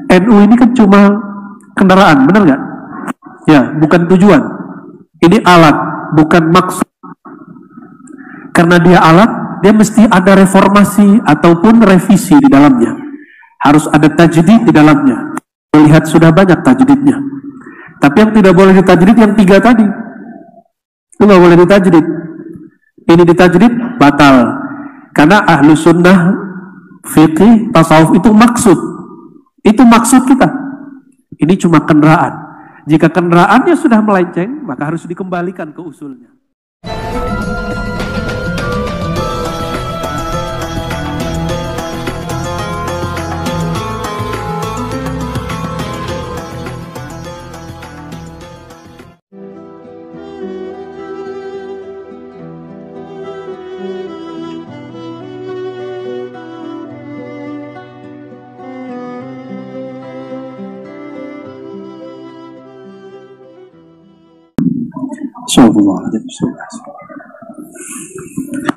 NU ini kan cuma kendaraan, benar nggak? Ya, bukan tujuan. Ini alat, bukan maksud. Karena dia alat, dia mesti ada reformasi ataupun revisi di dalamnya. Harus ada tajdid di dalamnya. Melihat sudah banyak tajdidnya. Tapi yang tidak boleh ditajdid yang 3 tadi. Itu nggak boleh ditajdid. Ini ditajdid batal. Karena ahlu sunnah, fiqih, tasawuf itu maksud. Itu maksud kita. Ini cuma kendaraan. Jika kendaraannya sudah melenceng, maka harus dikembalikan ke usulnya.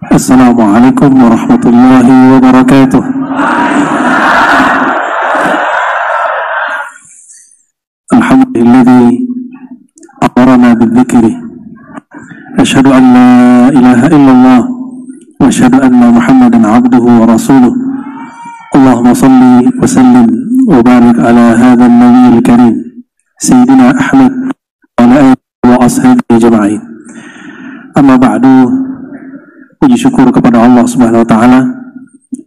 Assalamualaikum warahmatullahi wabarakatuh. Alhamdulilladzi amarna bidzikri. Asyhadu an la ilaha illallah wa asyhadu anna Muhammadan abduhu wa rasuluh. Allahumma salli wa sallim wa barik ala hadzal nabiyil karim sayyidina Ahmad wa ala alihi wa ashabihi jama'in. Amma ba'du, puji syukur kepada Allah Subhanahu wa taala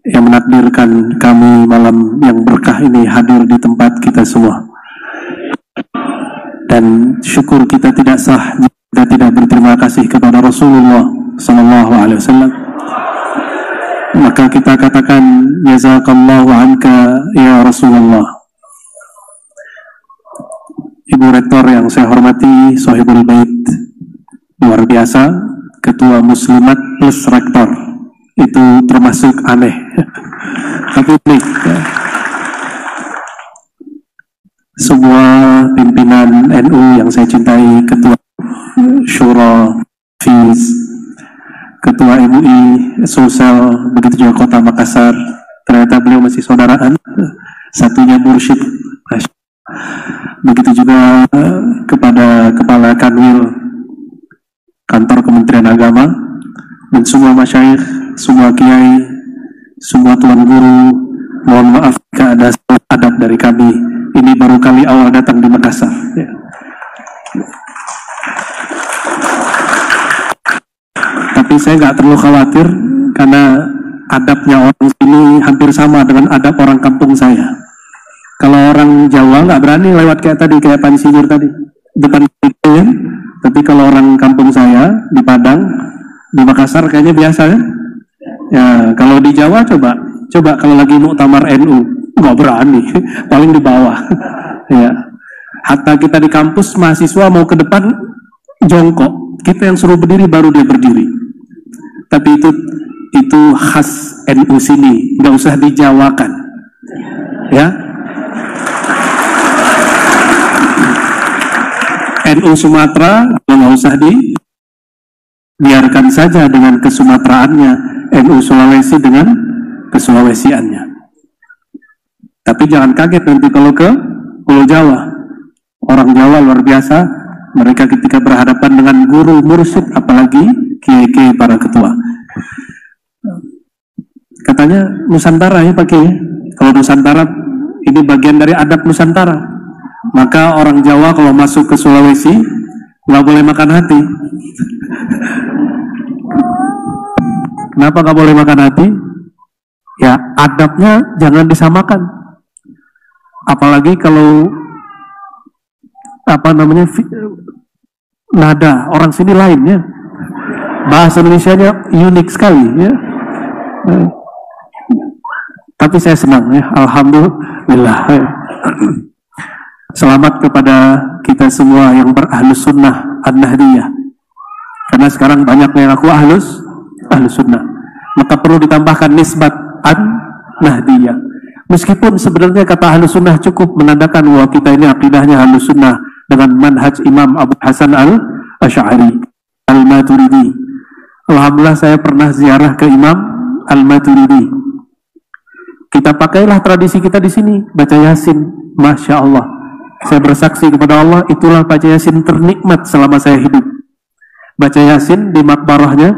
yang menakdirkan kami malam yang berkah ini hadir di tempat kita semua. Dan syukur kita tidak sah jika kita tidak berterima kasih kepada Rasulullah sallallahu alaihi wasallam. Maka kita katakan jazakallahu anka ya Rasulullah. Ibu Rektor yang saya hormati, Sohibul Bait, luar biasa, Ketua Muslimat plus Rektor, itu termasuk aneh. Tapi baik. Semua pimpinan NU yang saya cintai, Ketua Syura, FIS, Ketua MUI, Sosial, begitu juga Kota Makassar, ternyata beliau masih saudaraan, satunya mursyid. Begitu juga kepada Kepala Kanwil Kantor Kementerian Agama dan semua masyayikh, semua kiai, semua tuan guru, mohon maaf jika ada salah adab dari kami. Ini baru kali awal datang di Makassar. Ya. Tapi saya nggak terlalu khawatir karena adabnya orang sini hampir sama dengan adab orang kampung saya. Kalau orang Jawa nggak berani lewat kayak tadi, kayak Pan Sinyur tadi, depan itu ya. Tapi kalau orang kampung saya di Padang, di Makassar kayaknya biasa ya. Ya kalau di Jawa coba kalau lagi muktamar NU nggak berani, paling di bawah. Ya. Hatta kita di kampus mahasiswa mau ke depan jongkok, kita yang suruh berdiri baru dia berdiri. Tapi itu khas NU sini, nggak usah dijawakan. Ya. NU Sumatera nggak usah biarkan saja dengan kesumateraannya, NU Sulawesi dengan kesulawesiannya. Tapi jangan kaget nanti kalau ke Pulau Jawa, orang Jawa luar biasa, mereka ketika berhadapan dengan guru mursyid, apalagi kiai-kiai para ketua, katanya Nusantara ya pakai. Kalau Nusantara ini bagian dari adab Nusantara. Maka orang Jawa kalau masuk ke Sulawesi nggak boleh makan hati. Kenapa nggak boleh makan hati? Ya adabnya jangan disamakan. Apalagi kalau nada orang sini lainnya, bahasa Indonesianya unik sekali ya. Tapi saya senang ya, alhamdulillah. Selamat kepada kita semua yang berahlus sunnah an-nahdiyah. Karena sekarang banyak yang aku ahlus sunnah. Maka perlu ditambahkan nisbat an-nahdiyah. Meskipun sebenarnya kata ahlus sunnah cukup menandakan bahwa kita ini akidahnya ahlus sunnah dengan manhaj Imam Abu Hasan al-Asy'ari al-Maturidi. Alhamdulillah saya pernah ziarah ke Imam al-Maturidi. Kita pakailah tradisi kita di sini, baca Yasin. Masya Allah, saya bersaksi kepada Allah, itulah baca Yasin ternikmat selama saya hidup. Baca Yasin di makbarahnya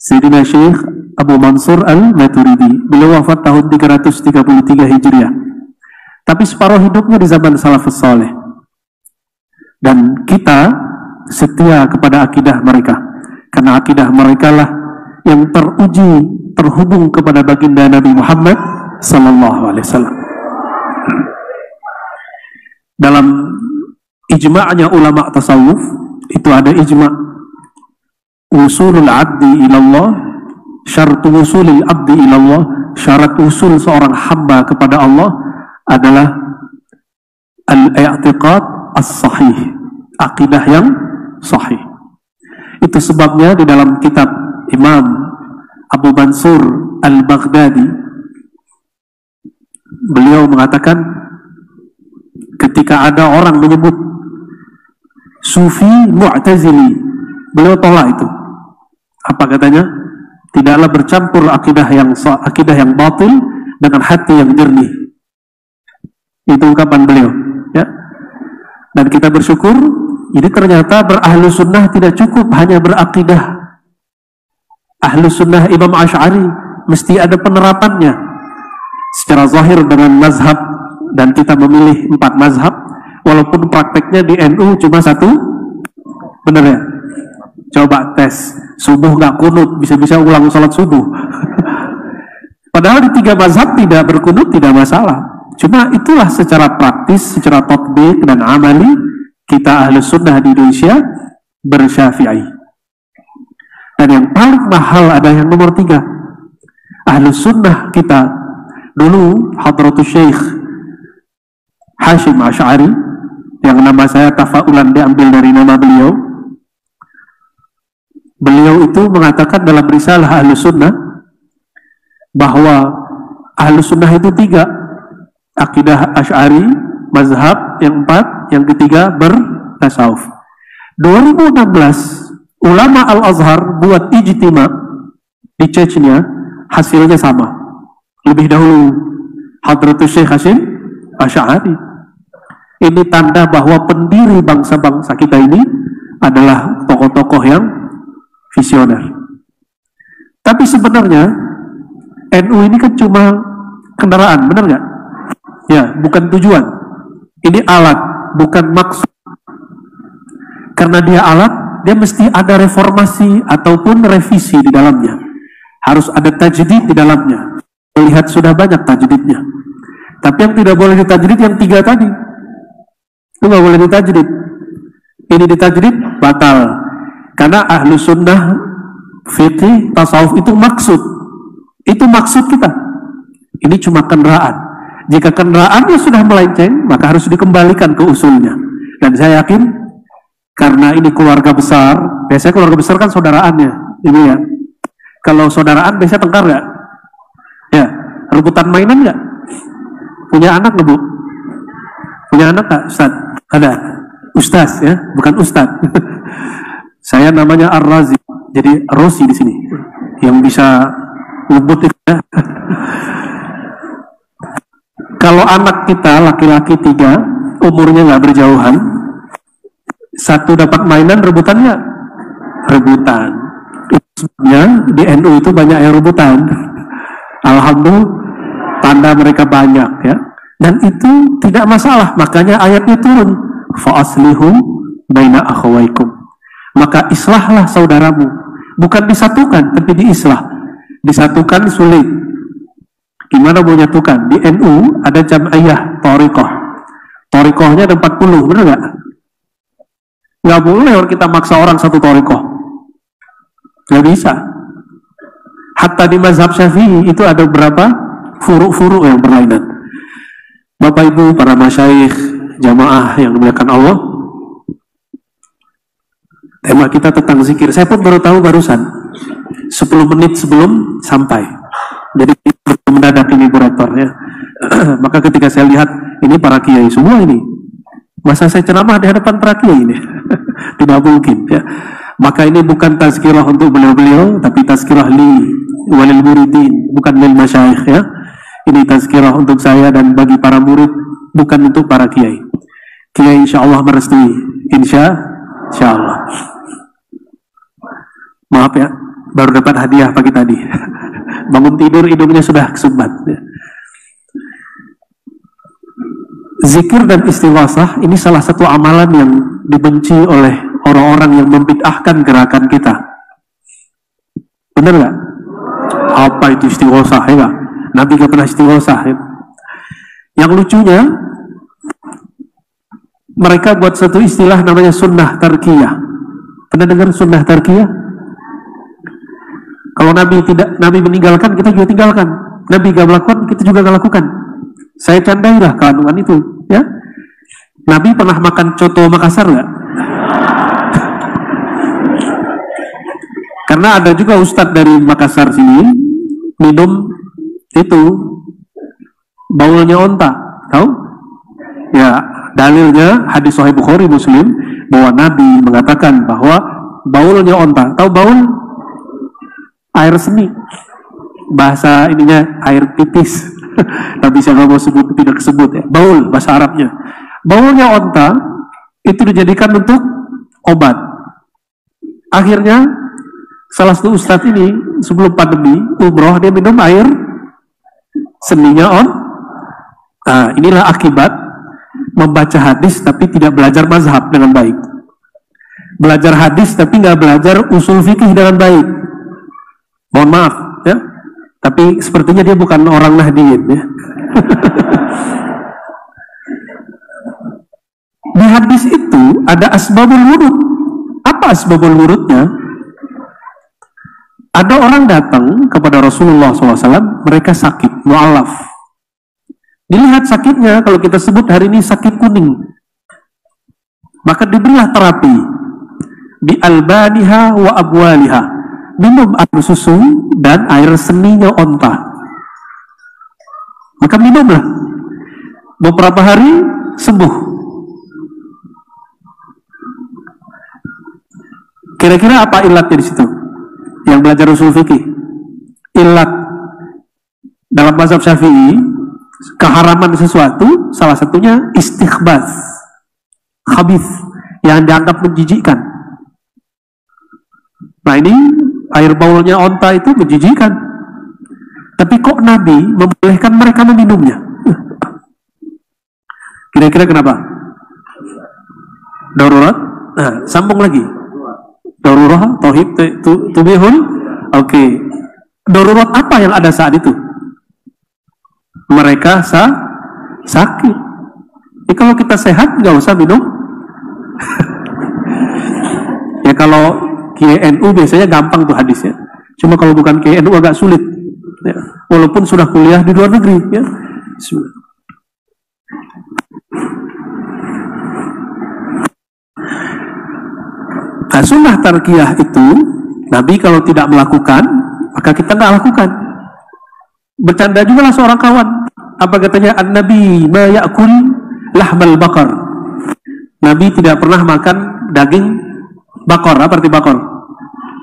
Sayyidina Syekh Abu Mansur Al-Maturidi. Beliau wafat tahun 333 Hijriah. Tapi separuh hidupnya di zaman salafus saleh. Dan kita setia kepada akidah mereka. Karena akidah mereka lah yang teruji, terhubung kepada baginda Nabi Muhammad sallallahu alaihi wasallam. Dalam ijma'nya ulama tasawuf itu ada ijma' usulul abdi ilallah, syartu usulil abdi ilallah, syarat usul seorang hamba kepada Allah adalah al-i'tiqad as-sahih, akidah yang sahih. Itu sebabnya di dalam kitab Imam Abu Mansur Al-Baghdadi, beliau mengatakan ketika ada orang menyebut Sufi Mu'tazili, beliau tolak itu. Apa katanya? Tidaklah bercampur akidah yang batil dengan hati yang jernih. Itu ungkapan beliau, ya. Dan kita bersyukur, jadi ternyata berahlu sunnah tidak cukup hanya berakidah. Ahlu sunnah Imam Asy'ari mesti ada penerapannya secara zahir dengan mazhab, dan kita memilih 4 mazhab, walaupun prakteknya di NU cuma 1, bener ya? Coba tes, subuh nggak kunut, bisa-bisa ulang sholat subuh. Padahal di 3 mazhab tidak berkunut tidak masalah. Cuma itulah secara praktis, secara tatbik dan amali, kita ahlu sunnah di Indonesia bersyafi'i. Dan yang paling mahal ada yang nomor 3. Ahlu sunnah kita dulu, Hadratus Syekh Hashim Asy'ari, yang nama saya tafaulan diambil dari nama beliau. Beliau itu mengatakan dalam risalah Ahlu Sunnah bahwa Ahlu Sunnah itu 3, akidah Asy'ari, mazhab yang 4, yang ketiga bertasawuf. 2016 ulama Al-Azhar buat ijtima di Chechnya, hasilnya sama. Lebih dahulu Hadratus Syekh Hashim Asy'ari. Ini tanda bahwa pendiri bangsa-bangsa kita ini adalah tokoh-tokoh yang visioner. Tapi sebenarnya NU ini kan cuma kendaraan, benar nggak? Ya, bukan tujuan. Ini alat, bukan maksud. Karena dia alat, dia mesti ada reformasi ataupun revisi di dalamnya. Harus ada tajdid di dalamnya. Melihat sudah banyak tajdidnya. Tapi yang tidak boleh ditajdid yang 3 tadi. Itu nggak boleh ditajdid. Ini ditajdid batal. Karena ahlu sunnah, fikih, tasawuf itu maksud. Itu maksud kita. Ini cuma kendaraan. Jika kendaraannya sudah melenceng, maka harus dikembalikan ke usulnya. Dan saya yakin, karena ini keluarga besar, biasanya keluarga besar kan saudaraannya. Ini ya. Kalau saudaraan biasanya tengkar nggak? Ya, rebutan mainan nggak? Punya anak nggak, Bu? Punya anak nggak, Ustaz? Ada. Ustaz ya, bukan Ustaz. Saya namanya Ar-Razi, jadi Rosi di sini, yang bisa ngebut ya. Kalau anak kita laki-laki 3, umurnya nggak berjauhan, 1 dapat mainan, rebutannya rebutan. Sebenarnya di NU itu banyak yang rebutan. Alhamdulillah, tanda mereka banyak ya. Dan itu tidak masalah, makanya ayatnya turun, fa'aslihu baina akhawaikum. Maka islahlah saudaramu, bukan disatukan, tapi diislah. Disatukan sulit. Gimana mau nyatukan? Di NU ada jam'iyah thariqah. Thariqahnya ada 40, benar nggak? Nggak boleh kita maksa orang satu thariqah. Nggak bisa. Hatta di mazhab Syafi'i itu ada berapa furu'-furu' yang berlainan. Bapak Ibu, para masyayikh, jamaah yang dimuliakan Allah, tema kita tentang zikir. Saya pun baru tahu barusan, 10 menit sebelum sampai. Jadi mendadak ini Bu Rektor ya. Maka ketika saya lihat ini para kiai semua ini, masa saya ceramah di hadapan para kiai ini? Tidak mungkin ya. Maka ini bukan tazkirah untuk beliau-beliau, tapi tazkirah li walil muridin, bukan lil masyayikh ya. Ini tazkirah untuk saya dan bagi para murid, bukan untuk para kiai. Kiai insya Allah merestui. Insya Allah. Maaf ya, baru dapat hadiah pagi tadi. Bangun tidur hidungnya sudah kesumbat. Zikir dan istighosah ini salah satu amalan yang dibenci oleh orang-orang yang membid'ahkan gerakan kita. Benar nggak? Apa itu istighosah? Ya nggak? Nabi nggak pernah istighosah. Ya? Yang lucunya, mereka buat satu istilah namanya sunnah tarkiyah. Pernah dengar sunnah tarkiyah? Kalau Nabi meninggalkan, kita juga tinggalkan. Nabi gak melakukan, kita juga gak lakukan. Saya candailah kandungan itu, ya. Nabi pernah makan coto Makassar nggak? Karena ada juga ustadz dari Makassar sini minum itu baulnya onta, tahu? Ya, dalilnya hadis Sahih Bukhari Muslim bahwa Nabi mengatakan bahwa baulnya onta, tahu baul? Air seni, bahasa ininya air pipis. Nabi saya nggak mau sebut, tidak sebut ya. Baul bahasa Arabnya. Baulnya onta itu dijadikan untuk obat. Akhirnya salah satu ustadz ini sebelum pandemi umroh dia minum air seninya Nah, inilah akibat membaca hadis tapi tidak belajar mazhab dengan baik. Belajar hadis tapi nggak belajar usul fikih dengan baik. Mohon maaf ya, tapi sepertinya dia bukan orang Nahdiyin ya. Di hadis itu ada asbabul wurud. Apa asbabul wurudnya? Ada orang datang kepada Rasulullah SAW, mereka sakit, mu'alaf. Dilihat sakitnya, kalau kita sebut hari ini sakit kuning, maka diberilah terapi bi albaniha wa abwaliha. Minum air susu dan air seninya onta. Maka minumlah. Beberapa hari sembuh. Kira-kira apa ilatnya di situ? Yang belajar usul fikih. Ilat dalam mazhab Syafi'i, keharaman sesuatu salah satunya istighbaz, khabith, yang dianggap menjijikkan. Nah ini air baulnya onta itu menjijikan. Tapi kok Nabi membolehkan mereka meminumnya? Kira-kira kenapa? Darurat? Nah, sambung lagi. Darurat, tauhid, tubihun. Oke. Darurat apa yang ada saat itu? Mereka sakit. Kalau kita sehat, nggak usah minum. Ya kalau KNU biasanya gampang tuh hadisnya. Cuma kalau bukan KNU agak sulit. Ya. Walaupun sudah kuliah di luar negeri. Ya. Nah, sunnah tarkiyah itu, Nabi kalau tidak melakukan, maka kita nggak lakukan. Bercanda juga lah seorang kawan. Apa katanya? An-Nabi ma ya'kul lahmal bakar. Nabi tidak pernah makan daging bakar. Apa arti bakar?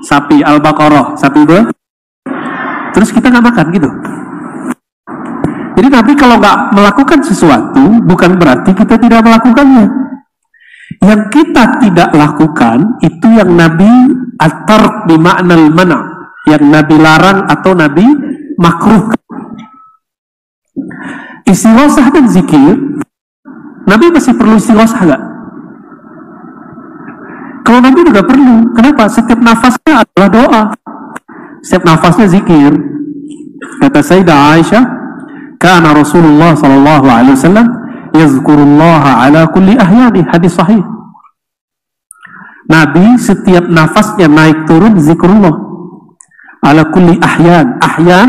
Sapi, al-baqarah, sapi itu. Terus kita nggak makan gitu. Jadi Nabi kalau nggak melakukan sesuatu bukan berarti kita tidak melakukannya. Yang kita tidak lakukan itu yang Nabi at-tark bi ma'nal mana', yang Nabi larang atau Nabi makruh. Istighosah dan zikir, Nabi masih perlu istighosah nggak? Kalau Nabi juga perlu. Kenapa? Setiap nafasnya adalah doa. Setiap nafasnya zikir. Kata Sayyidah Aisyah, kana Rasulullah sallallahu alaihi wasallam yazkurullaha ala kulli ahyani. Hadis sahih. Nabi setiap nafasnya naik turun zikrullah. Ala kulli ahyan. Ahyan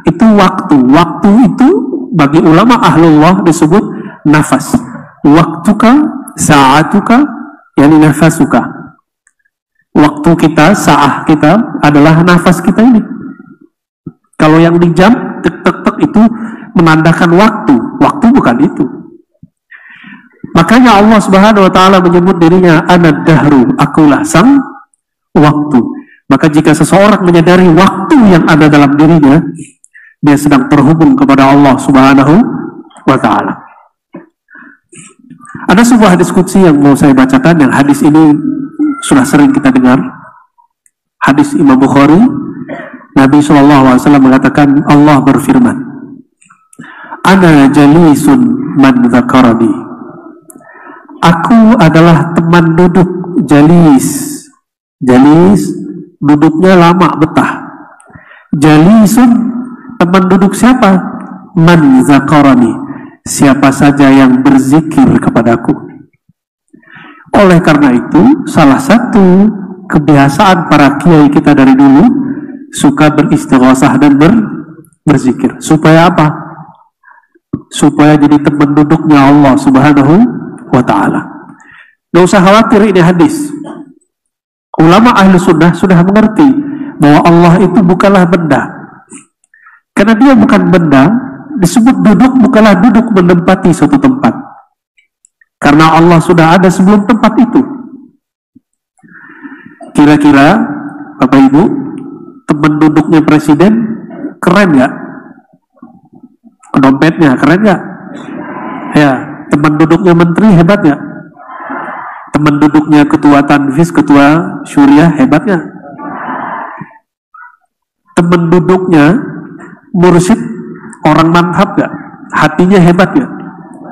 itu waktu. Waktu itu bagi ulama ahlullah disebut nafas. Waktuka, saatuka, yani nafasuka. Waktu kita, saah kita adalah nafas kita ini. Kalau yang di jam, tek-tek-tek itu menandakan waktu. Waktu bukan itu. Makanya Allah Subhanahu wa taala menyebut dirinya anad dahru, akulah sang waktu. Maka jika seseorang menyadari waktu yang ada dalam dirinya, dia sedang terhubung kepada Allah Subhanahu wa Ta'ala. Ada sebuah diskusi yang mau saya bacakan, yang hadis ini sudah sering kita dengar. Hadis Imam Bukhari, Nabi SAW mengatakan, Allah berfirman, Ana jalisun man dzakarani. Aku adalah teman duduk, jalis. Jalis, duduknya lama, betah. Jalisun, teman duduk siapa? Man dzakarani, siapa saja yang berzikir kepadaku. Oleh karena itu, salah satu kebiasaan para kiai kita dari dulu suka beristighosah dan berzikir. Supaya apa? Supaya jadi teman duduknya Allah Subhanahu wa Ta'ala. Gak usah khawatir, ini hadis. Ulama ahli sunnah sudah mengerti bahwa Allah itu bukanlah benda. Karena dia bukan benda, disebut duduk bukanlah duduk menempati suatu tempat. Karena Allah sudah ada sebelum tempat itu. Kira-kira Bapak Ibu, teman duduknya presiden keren nggak? Dompetnya keren nggak? Ya, teman duduknya menteri hebat nggak? Teman duduknya ketua Tanfis, ketua Syuriah hebat nggak? Teman duduknya mursyid orang manhab nggak? Hatinya hebat nggak?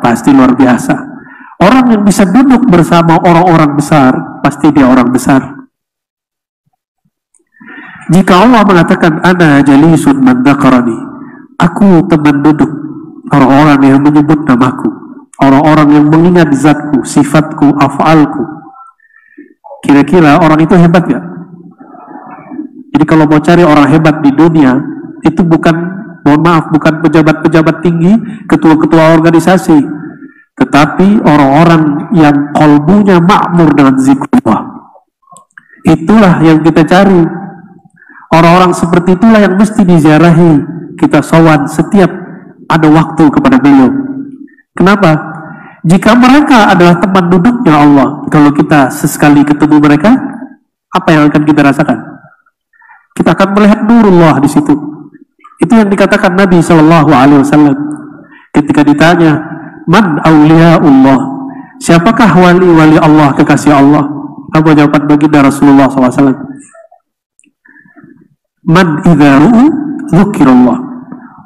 Pasti luar biasa. Orang yang bisa duduk bersama orang-orang besar, pasti dia orang besar. Jika Allah mengatakan ana jalisun man dzakarani, aku teman duduk orang-orang yang menyebut namaku, orang-orang yang mengingat zatku, sifatku, af'alku. Kira-kira orang itu hebat gak? Jadi kalau mau cari orang hebat di dunia, itu bukan, mohon maaf, bukan pejabat-pejabat tinggi, ketua-ketua organisasi, tetapi orang-orang yang kolbunya makmur dengan zikrullah. Itulah yang kita cari. Orang-orang seperti itulah yang mesti diziarahi, kita sowan setiap ada waktu kepada beliau. Kenapa? Jika mereka adalah teman duduknya Allah, kalau kita sesekali ketemu mereka, apa yang akan kita rasakan? Kita akan melihat nurullah di situ. Itu yang dikatakan Nabi SAW ketika ditanya, Man awliyaullah, siapakah wali-wali Allah, kekasih Allah? Apa jawaban baginda Rasulullah SAW? Man idza ru'u dzukirallah.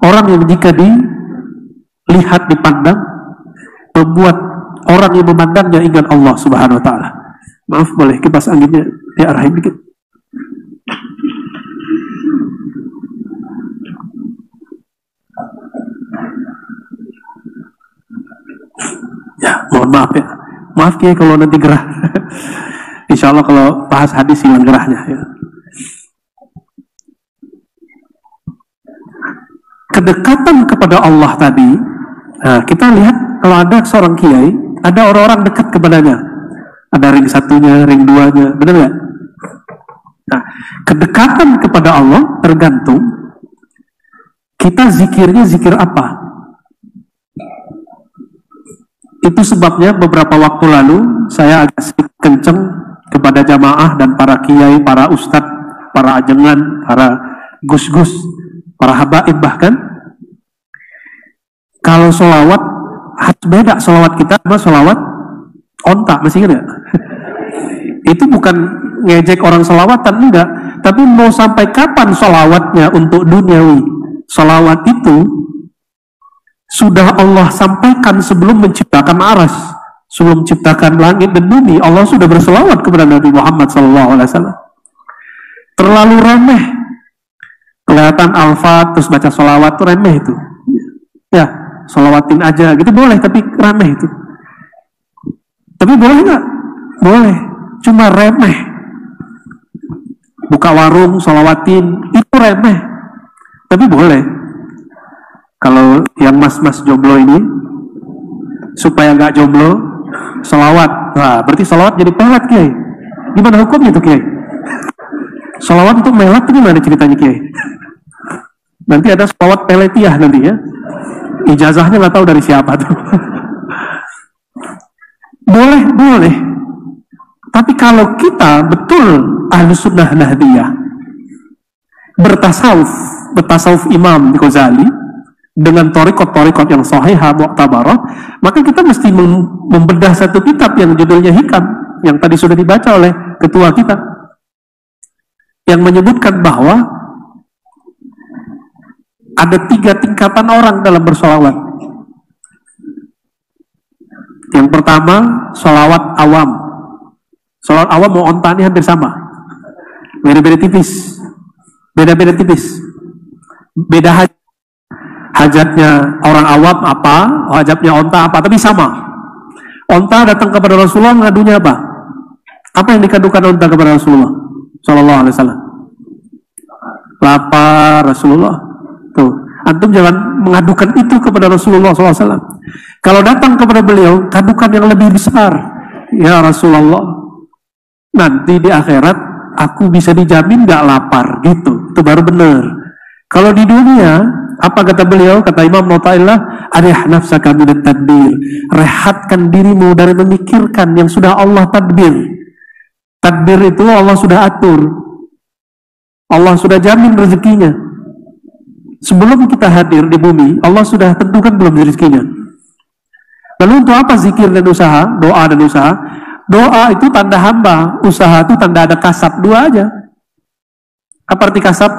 Orang yang jika dilihat, dipandang, membuat orang yang memandangnya ingat Allah Subhanahu wa Ta'ala. Maaf, boleh kipas anginnya diarahin dikit. Ya, mohon maaf ya. Maaf Kiai kalau nanti gerah. Insya Allah kalau bahas hadis hilang gerahnya ya. Kedekatan kepada Allah tadi, nah, kita lihat kalau ada seorang kiai, ada orang-orang dekat kepadanya, ada ring satunya, ring duanya, benar nggak? Nah, kedekatan kepada Allah tergantung kita zikirnya zikir apa. Itu sebabnya beberapa waktu lalu saya agak sedikit kenceng kepada jamaah dan para kiai, para ustadz, para ajengan, para gus-gus, para habaib bahkan, kalau sholawat harus beda sholawat kita sama sholawat onta, masih ingat? Itu bukan ngejek orang sholawatan, enggak, tapi mau sampai kapan sholawatnya untuk duniawi. Sholawat itu sudah Allah sampaikan sebelum menciptakan aras, sebelum menciptakan langit dan bumi. Allah sudah berselawat kepada Nabi Muhammad SAW. Terlalu remeh. Kelihatan alfa terus baca sholawat itu remeh itu. Ya, sholawatin aja gitu boleh, tapi remeh itu. Tapi boleh nggak? Boleh, cuma remeh. Buka warung sholawatin itu remeh, tapi boleh. Kalau yang mas-mas jomblo ini supaya nggak jomblo sholawat, nah berarti sholawat jadi pelet Kiai. Gimana hukumnya tuh Kiai? Sholawat untuk melat itu gimana ceritanya Kiai? Nanti ada sholawat peletiah nanti ya. Ijazahnya nggak tahu dari siapa tuh. Boleh, boleh. Tapi kalau kita betul ahlu sunnah nahdiyah, bertasawuf, bertasawuf Imam Ghazali dengan torikot-torikot yang sahihah mu'tabarah, maka kita mesti membedah satu kitab yang judulnya Hikam, yang tadi sudah dibaca oleh ketua kita, yang menyebutkan bahwa ada 3 tingkatan orang dalam bersolawat. Yang pertama, solawat awam. Solawat awam mau onta ini hampir sama, beda-beda tipis, beda-beda tipis, beda hajatnya orang awam apa, hajatnya onta apa, tapi sama. Onta datang kepada Rasulullah, ngadunya apa? Apa yang dikadukan onta kepada Rasulullah Sallallahu Alaihi Wasallam? Lapar Rasulullah. Tuh, antum jangan mengadukan itu kepada Rasulullah SAW. Kalau datang kepada beliau, kadukan yang lebih besar. Ya Rasulullah, nanti di akhirat aku bisa dijamin gak lapar, gitu. Itu baru benar. Kalau di dunia, apa kata beliau? Kata Imam Nawawi, arih nafsaka minat tadbir. Rehatkan dirimu dari memikirkan yang sudah Allah tadbir. Tadbir itu Allah sudah atur. Allah sudah jamin rezekinya. Sebelum kita hadir di bumi, Allah sudah tentukan belum rezekinya. Lalu untuk apa zikir dan usaha? Doa dan usaha. Doa itu tanda hamba, usaha itu tanda ada kasab, dua aja. Apa arti kasab?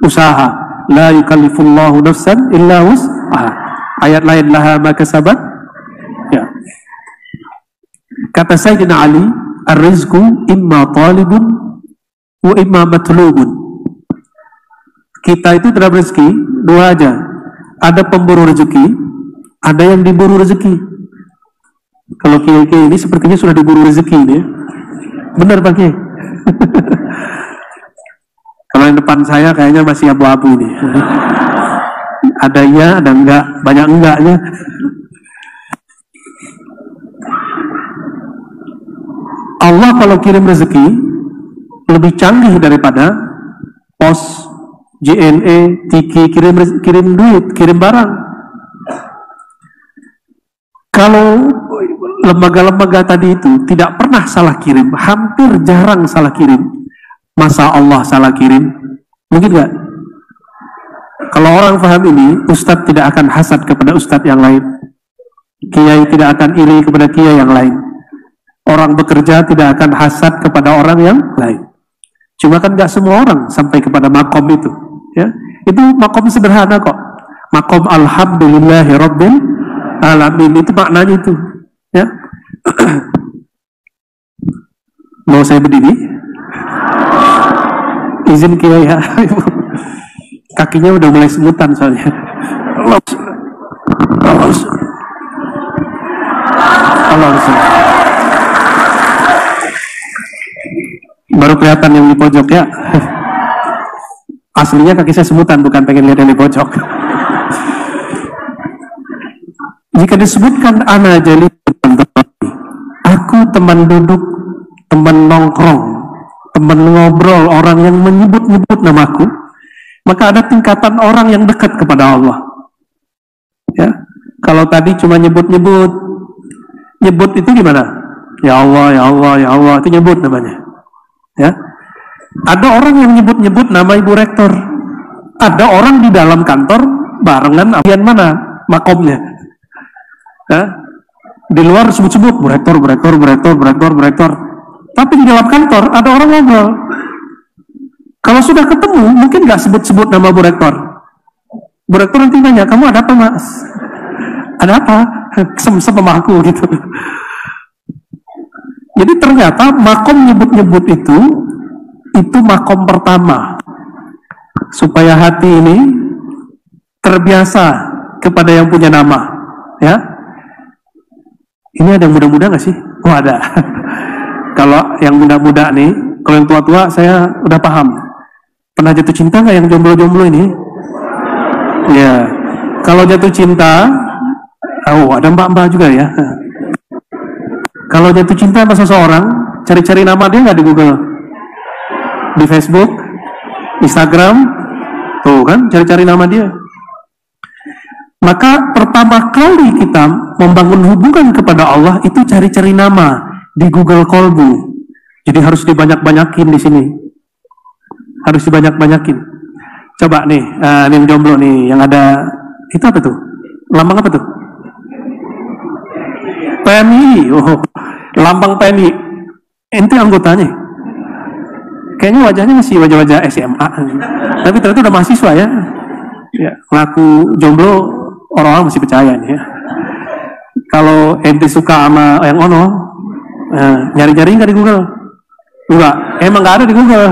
Usaha. La yukallifullahu nafsan illa wus'aha. Ayat lain, laha ma kasabat. Ya. Kata Sayyidina Ali, ar-rizqu imma talibun wa imma matlubun. Kita itu terhadap rezeki dua aja. Ada pemburu rezeki, ada yang diburu rezeki. Kalau kiai-kiai ini sepertinya sudah diburu rezeki ini. Benar Pak Kiai? Kalau yang depan saya kayaknya masih abu-abu ini. Ada iya, ada enggak, banyak enggaknya. Allah kalau kirim rezeki lebih canggih daripada pos, JNE, Tiki, kirim duit, kirim barang. Kalau lembaga-lembaga tadi itu tidak pernah salah kirim, hampir jarang salah kirim. Masa Allah salah kirim? Mungkin nggak? Kalau orang paham ini, ustadz tidak akan hasad kepada ustadz yang lain. Kiai tidak akan iri kepada kiai yang lain. Orang bekerja tidak akan hasad kepada orang yang lain. Cuma kan nggak semua orang sampai kepada makom itu. Ya, itu makom sederhana kok. Makom alhamdulillahi rabbil alamin, itu maknanya itu. Ya, mau saya berdiri? Izin kiai ya. Kakinya udah mulai semutan soalnya. Allah. Baru kelihatan yang di pojok ya. Aslinya kaki saya semutan, bukan pengen lihat yang di pojok. Jika disebutkan ana jali, aku teman duduk, teman nongkrong, teman ngobrol, orang yang menyebut-nyebut namaku, maka ada tingkatan orang yang dekat kepada Allah. Ya, kalau tadi cuma nyebut-nyebut, nyebut itu gimana? Ya Allah, ya Allah, ya Allah, itu nyebut namanya. Ya, ada orang yang nyebut-nyebut nama Ibu Rektor. Ada orang di dalam kantor barengan, bagian mana makomnya? Ya, di luar sebut-sebut Bu Rektor, Bu Rektor, Bu Rektor, Bu Rektor, Bu Rektor. Tapi di dalam kantor ada orang ngobrol. Kalau sudah ketemu, mungkin nggak sebut-sebut nama Bu Rektor. Bu Rektor nanti nanya, kamu ada apa Mas? Ada apa? Sem-sem sama aku gitu. Jadi ternyata makom nyebut-nyebut itu makom pertama. Supaya hati ini terbiasa kepada yang punya nama. Ya. Ini ada yang muda-muda nggak sih? Oh ada. Kalau yang muda-muda nih, kalau yang tua-tua saya udah paham. Pernah jatuh cinta nggak yang jomblo-jomblo ini? Ya. Kalau jatuh cinta, oh ada mbak-mbak juga ya. Kalau jatuh cinta sama seseorang, cari-cari nama dia nggak di Google, di Facebook, Instagram, tuh kan, cari-cari nama dia. Maka pertama kali kita membangun hubungan kepada Allah itu cari-cari nama di Google Kolbu. Jadi harus dibanyak-banyakin di sini, harus dibanyak-banyakin. Coba nih, yang jomblo nih, yang ada itu apa tuh? Lambang apa tuh? PMI. Oh, lambang PMI. Ente anggotanya? Kayaknya wajahnya masih wajah-wajah SMA. Tapi ternyata udah mahasiswa ya. Ya, ngaku jomblo, orang-orang masih percaya nih ya. Kalau ente suka sama yang ono, nyari-nyari nggak di Google? Enggak, emang nggak ada di Google.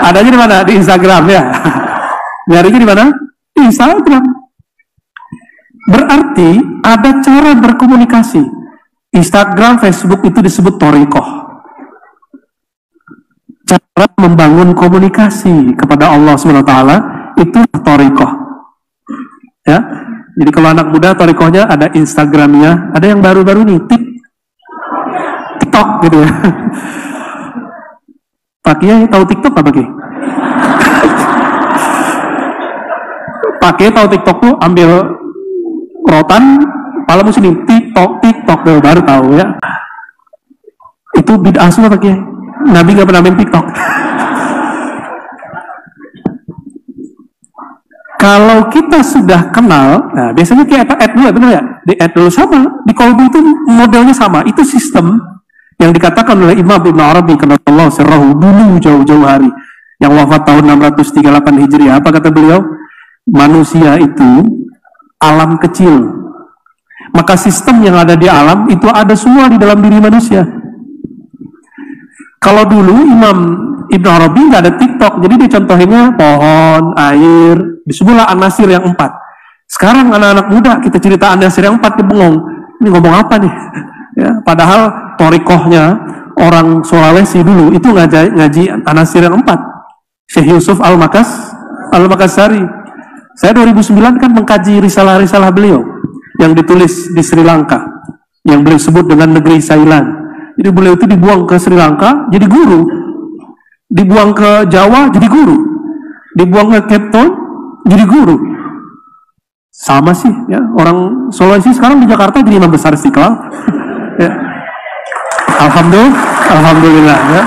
Adanya di mana? Di Instagram ya. Nyarinya di mana? Di Instagram. Berarti ada cara berkomunikasi. Instagram, Facebook itu disebut thoriqoh. Cara membangun komunikasi kepada Allah SWT itu thoriqoh. Ya, jadi kalau anak muda thoriqohnya ada Instagramnya, ada yang baru-baru nih TikTok gitu ya. Pak Kiai tahu TikTok apa Ki? Pak Kiai tahu TikTok tuh ambil rotan, kepala muslim TikTok baru tahu ya. Itu bid'ah semua Pak Kiai. Nabi nggak pernah main TikTok. Kalau kita sudah kenal, nah biasanya kayak add dulu, benar ya? Di add dulu sama, di kolbu itu modelnya sama. Itu sistem yang dikatakan oleh Imam Ibn Arabi karena Allah sirrahu dulu jauh-jauh hari yang wafat tahun 638 Hijriah. Apa kata beliau? Manusia itu alam kecil. Maka sistem yang ada di alam itu ada semua di dalam diri manusia. Kalau dulu Imam Ibn Arabi nggak ada TikTok, jadi dia contohnya pohon, air, disebutlah an-nasir yang 4. Sekarang anak-anak muda kita cerita an-nasir yang 4 dia bengong. Ini ngomong apa nih? Ya, padahal thoriqohnya orang Sulawesi dulu itu ngaji an-nasir yang 4. Syekh Yusuf Al-Makassari. Saya 2009 kan mengkaji risalah-risalah beliau yang ditulis di Sri Lanka, yang beliau sebut dengan negeri Thailand. Jadi beliau itu dibuang ke Sri Lanka jadi guru, dibuang ke Jawa jadi guru, dibuang ke Cape Town jadi guru. Sama sih ya, orang Sulawesi sekarang di Jakarta jadi imam besar Istiqlal. Ya. Alhamdulillah ya.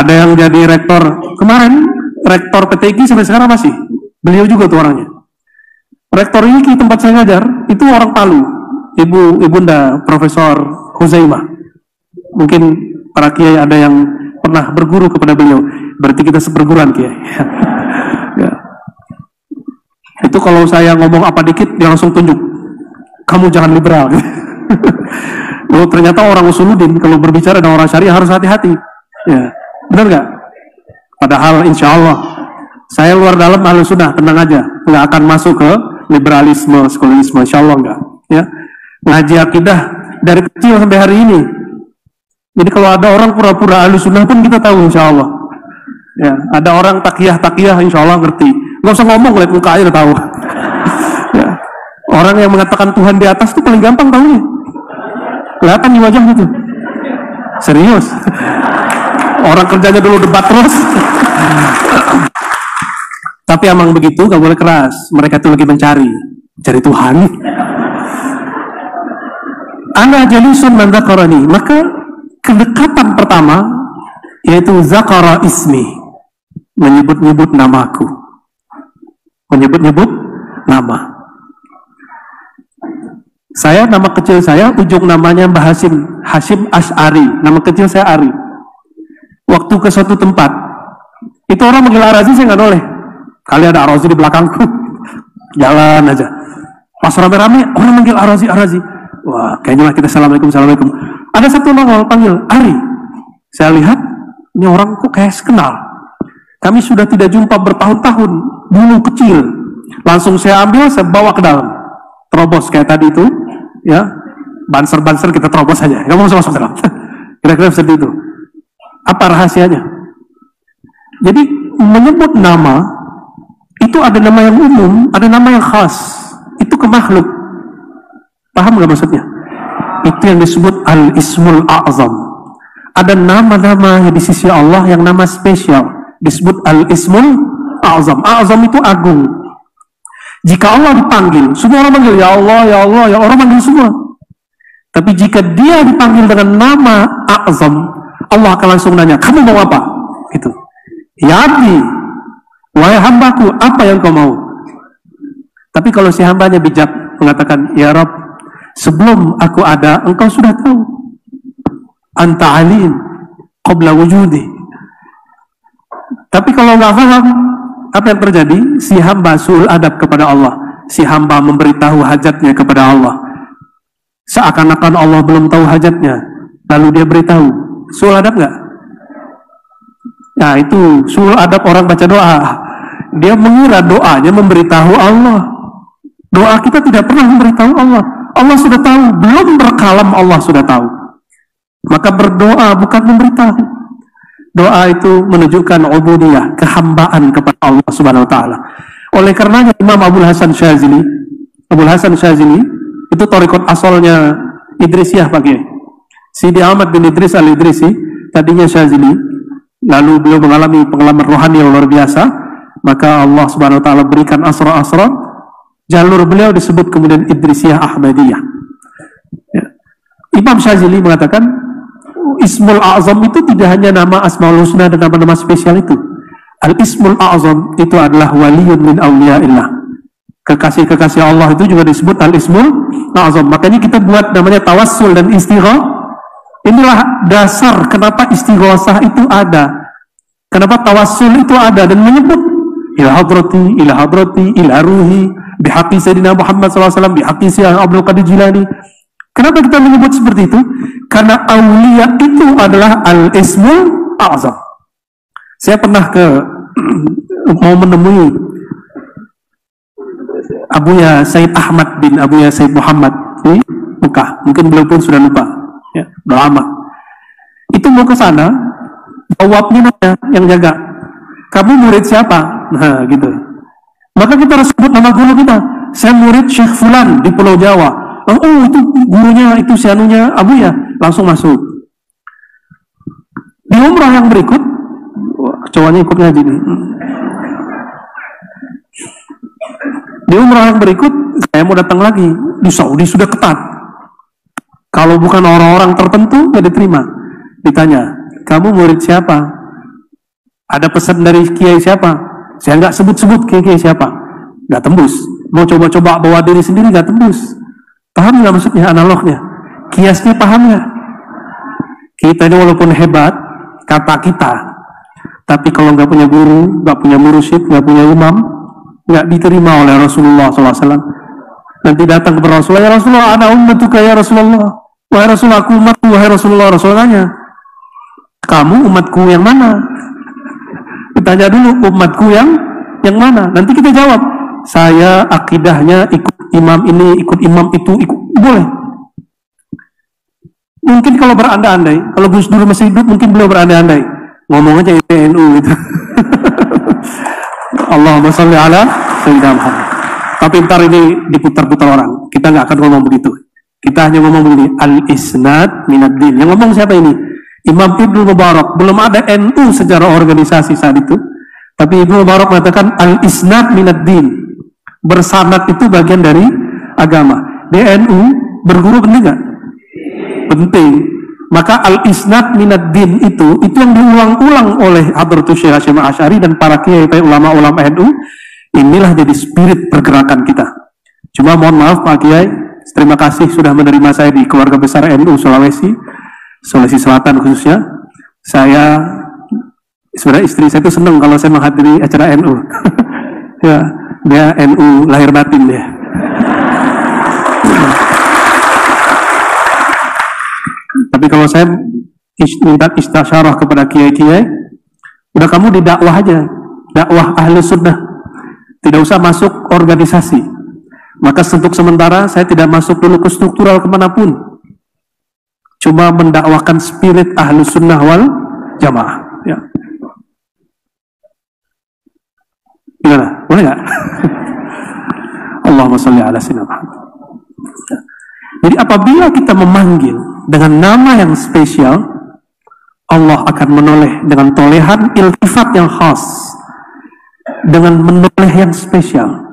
Ada yang jadi rektor kemarin, rektor PTIG sampai sekarang masih. Beliau juga tuh orangnya. Rektor ini di tempat saya ngajar itu orang Palu, ibunda Profesor Huzaimah. Mungkin para kiai ada yang pernah berguru kepada beliau. Berarti kita seperguruan kiai. Ya. Itu kalau saya ngomong apa dikit dia langsung tunjuk. Kamu jangan liberal. Oh, ternyata orang usuluddin kalau berbicara dengan orang syariah harus hati-hati. Ya, benar nggak? Padahal insya Allah saya luar dalam Ahlussunnah, tenang aja, nggak akan masuk ke liberalisme, sekularisme, insya Allah nggak. Ya, ngaji akidah dari kecil sampai hari ini. Jadi kalau ada orang pura-pura Ahlussunnah pun kita tahu insya Allah. Ya, ada orang takiyah insya Allah ngerti. Nggak usah ngomong, lihat muka aja udah tahu. Ya. Orang yang mengatakan Tuhan di atas itu paling gampang tahunya. Kelihatan di wajah gitu. Serius. Orang kerjanya dulu debat terus. Tapi emang begitu, gak boleh keras. Mereka itu lagi mencari Tuhan. Ana jalisun man dzakarani. Maka kedekatan pertama yaitu zakara ismi, menyebut-nyebut namaku, menyebut-nyebut nama. Saya, nama kecil saya, ujung namanya Mbah Hashim Ash'ari. Nama kecil saya Ari. Waktu ke suatu tempat, itu orang manggil Arazi, saya nggak boleh. Kali ada Arazi di belakangku, jalan aja. Pas rame-rame, orang manggil Arazi. Wah, kayaknya lah kita Assalamualaikum. Ada satu nongol panggil Ari. Saya lihat, ini orang kok kayak kenal. Kami sudah tidak jumpa bertahun-tahun, dulu kecil. Langsung saya ambil, saya bawa ke dalam. Terobos kayak tadi itu, ya, banser kita terobos aja, nggak mau masuk dalam. Kira-kira seperti itu. Apa rahasianya? Jadi menyebut nama itu ada nama yang umum, ada nama yang khas. Itu ke makhluk. Paham nggak maksudnya? Itu yang disebut al-ismul a'zam. Ada nama-nama di sisi Allah yang nama spesial, disebut al-ismul a'zam. A'zam itu agung. Jika Allah dipanggil, semua orang panggil ya Allah, ya Allah, ya orang panggil semua. Tapi jika dia dipanggil dengan nama A'zam, Allah akan langsung nanya, kamu mau apa? Gitu. Ya Abdi, wahai hambaku, apa yang kau mau? Tapi kalau si hambanya bijak mengatakan, ya Rabb, sebelum aku ada, engkau sudah tahu. Anta alim qabla wujudi. Tapi kalau nggak paham, apa yang terjadi? Si hamba su'ul adab kepada Allah. Si hamba memberitahu hajatnya kepada Allah. Seakan-akan Allah belum tahu hajatnya, lalu dia beritahu. Su'ul adab nggak? Nah itu su'ul adab orang baca doa. Dia mengira doanya memberitahu Allah. Doa kita tidak pernah memberitahu Allah. Allah sudah tahu, belum berkalam Allah sudah tahu. Maka berdoa bukan memberitahu. Doa itu menunjukkan ubudiyah, kehambaan kepada Allah Subhanahu wa taala. Oleh karenanya Imam Abul Hasan Syazili itu thariqat asalnya Idrisiyah Pak Kiai. Sidi Ahmad bin Idris al-Idrisi tadinya Syazili, lalu beliau mengalami pengalaman rohani yang luar biasa, maka Allah Subhanahu wa taala berikan asra-asra, jalur beliau disebut kemudian Idrisiyah Ahmadiyah. Ya. Imam Syazili mengatakan Ismul A'zam itu tidak hanya nama Asmaul Husna dan nama-nama spesial itu. Al-Ismul A'zam itu adalah waliyun min awliyaillah. Kekasih-kekasih Allah itu juga disebut Al-Ismul A'zam. Makanya kita buat namanya tawassul dan istighosah. Inilah dasar kenapa istighosah itu ada. Kenapa tawassul itu ada dan menyebut ila hadrati, ila ruhi, bihaqi Sayyidina Muhammad SAW, bihaqi Sayyidina Abdul Qadir Jilani. Kenapa kita menyebut seperti itu? Karena aulia itu adalah al-ismul a'zam. Saya pernah mau menemui Abuya Said Ahmad bin Abuya Said Muhammad di Mekah. Mungkin beliau pun sudah lupa, ya, udah lama. Itu mau ke sana, jawabnya yang jaga, kamu murid siapa? Nah, gitu. Maka kita harus sebut nama guru kita. Saya murid Syekh Fulan di Pulau Jawa. Oh itu gurunya, itu si anunya Abuya. Langsung masuk. Di umrah yang berikut, cowoknya ikut ngaji nih. Di umrah yang berikut, saya mau datang lagi. Di Saudi sudah ketat. Kalau bukan orang-orang tertentu, nggak diterima. Ditanya, kamu murid siapa? Ada pesan dari kiai siapa? Saya nggak sebut-sebut kiai siapa. Nggak tembus. Mau coba-coba bawa diri sendiri, nggak tembus. Paham nggak maksudnya, analognya? Kiasnya paham nggak? Kita ini walaupun hebat, kata kita, tapi kalau nggak punya guru, nggak punya mursyid, nggak punya imam, nggak diterima oleh Rasulullah SAW. Nanti datang kepada Rasulullah, ya Rasulullah, ana ummatuka ya Rasulullah. Wahai Rasulullah, aku umatku, wahai Rasulullah. Rasulullah, kamu umatku yang mana? Ditanya dulu, umatku yang mana? Nanti kita jawab, saya akidahnya ikut imam ini, ikut imam itu, ikut, boleh. Mungkin kalau berandai-andai, kalau Gus Dur masih hidup, mungkin beliau berandai-andai. Ngomong aja NU gitu. Allahumma sholli ala Sayyidina Muhammad. Tapi ntar ini diputar-putar orang. Kita nggak akan ngomong begitu. Kita hanya ngomong begini, al-isnad minad-din. Yang ngomong siapa ini? Imam Ibnu Mubarak. Belum ada NU secara organisasi saat itu. Tapi Ibnu Mubarak mengatakan al-isnad minad-din. Bersanad itu bagian dari agama. Di NU berguru penting nggak? Penting. Maka al-isnad minad-din itu yang diulang-ulang oleh Hadratus Syekh Hasyim Asy'ari dan para kiai ulama-ulama NU. Inilah jadi spirit pergerakan kita. Cuma mohon maaf Pak Kiai, terima kasih sudah menerima saya di keluarga besar NU Sulawesi Selatan khususnya. Saya sebenarnya istri saya itu senang kalau saya menghadiri acara NU. Ya, dia NU lahir batin dia. Tapi kalau saya minta istisyarah kepada kiai-kiai, udah kamu didakwah aja, dakwah ahli sunnah, tidak usah masuk organisasi. Maka untuk sementara saya tidak masuk dulu ke struktural kemanapun, cuma mendakwakan spirit ahli sunnah wal jamaah. Ya. Gimana? Boleh nggak? Allahumma sholli ala sayyidina Muhammad. Jadi apabila kita memanggil dengan nama yang spesial, Allah akan menoleh dengan tolehan iltifat yang khas, dengan menoleh yang spesial.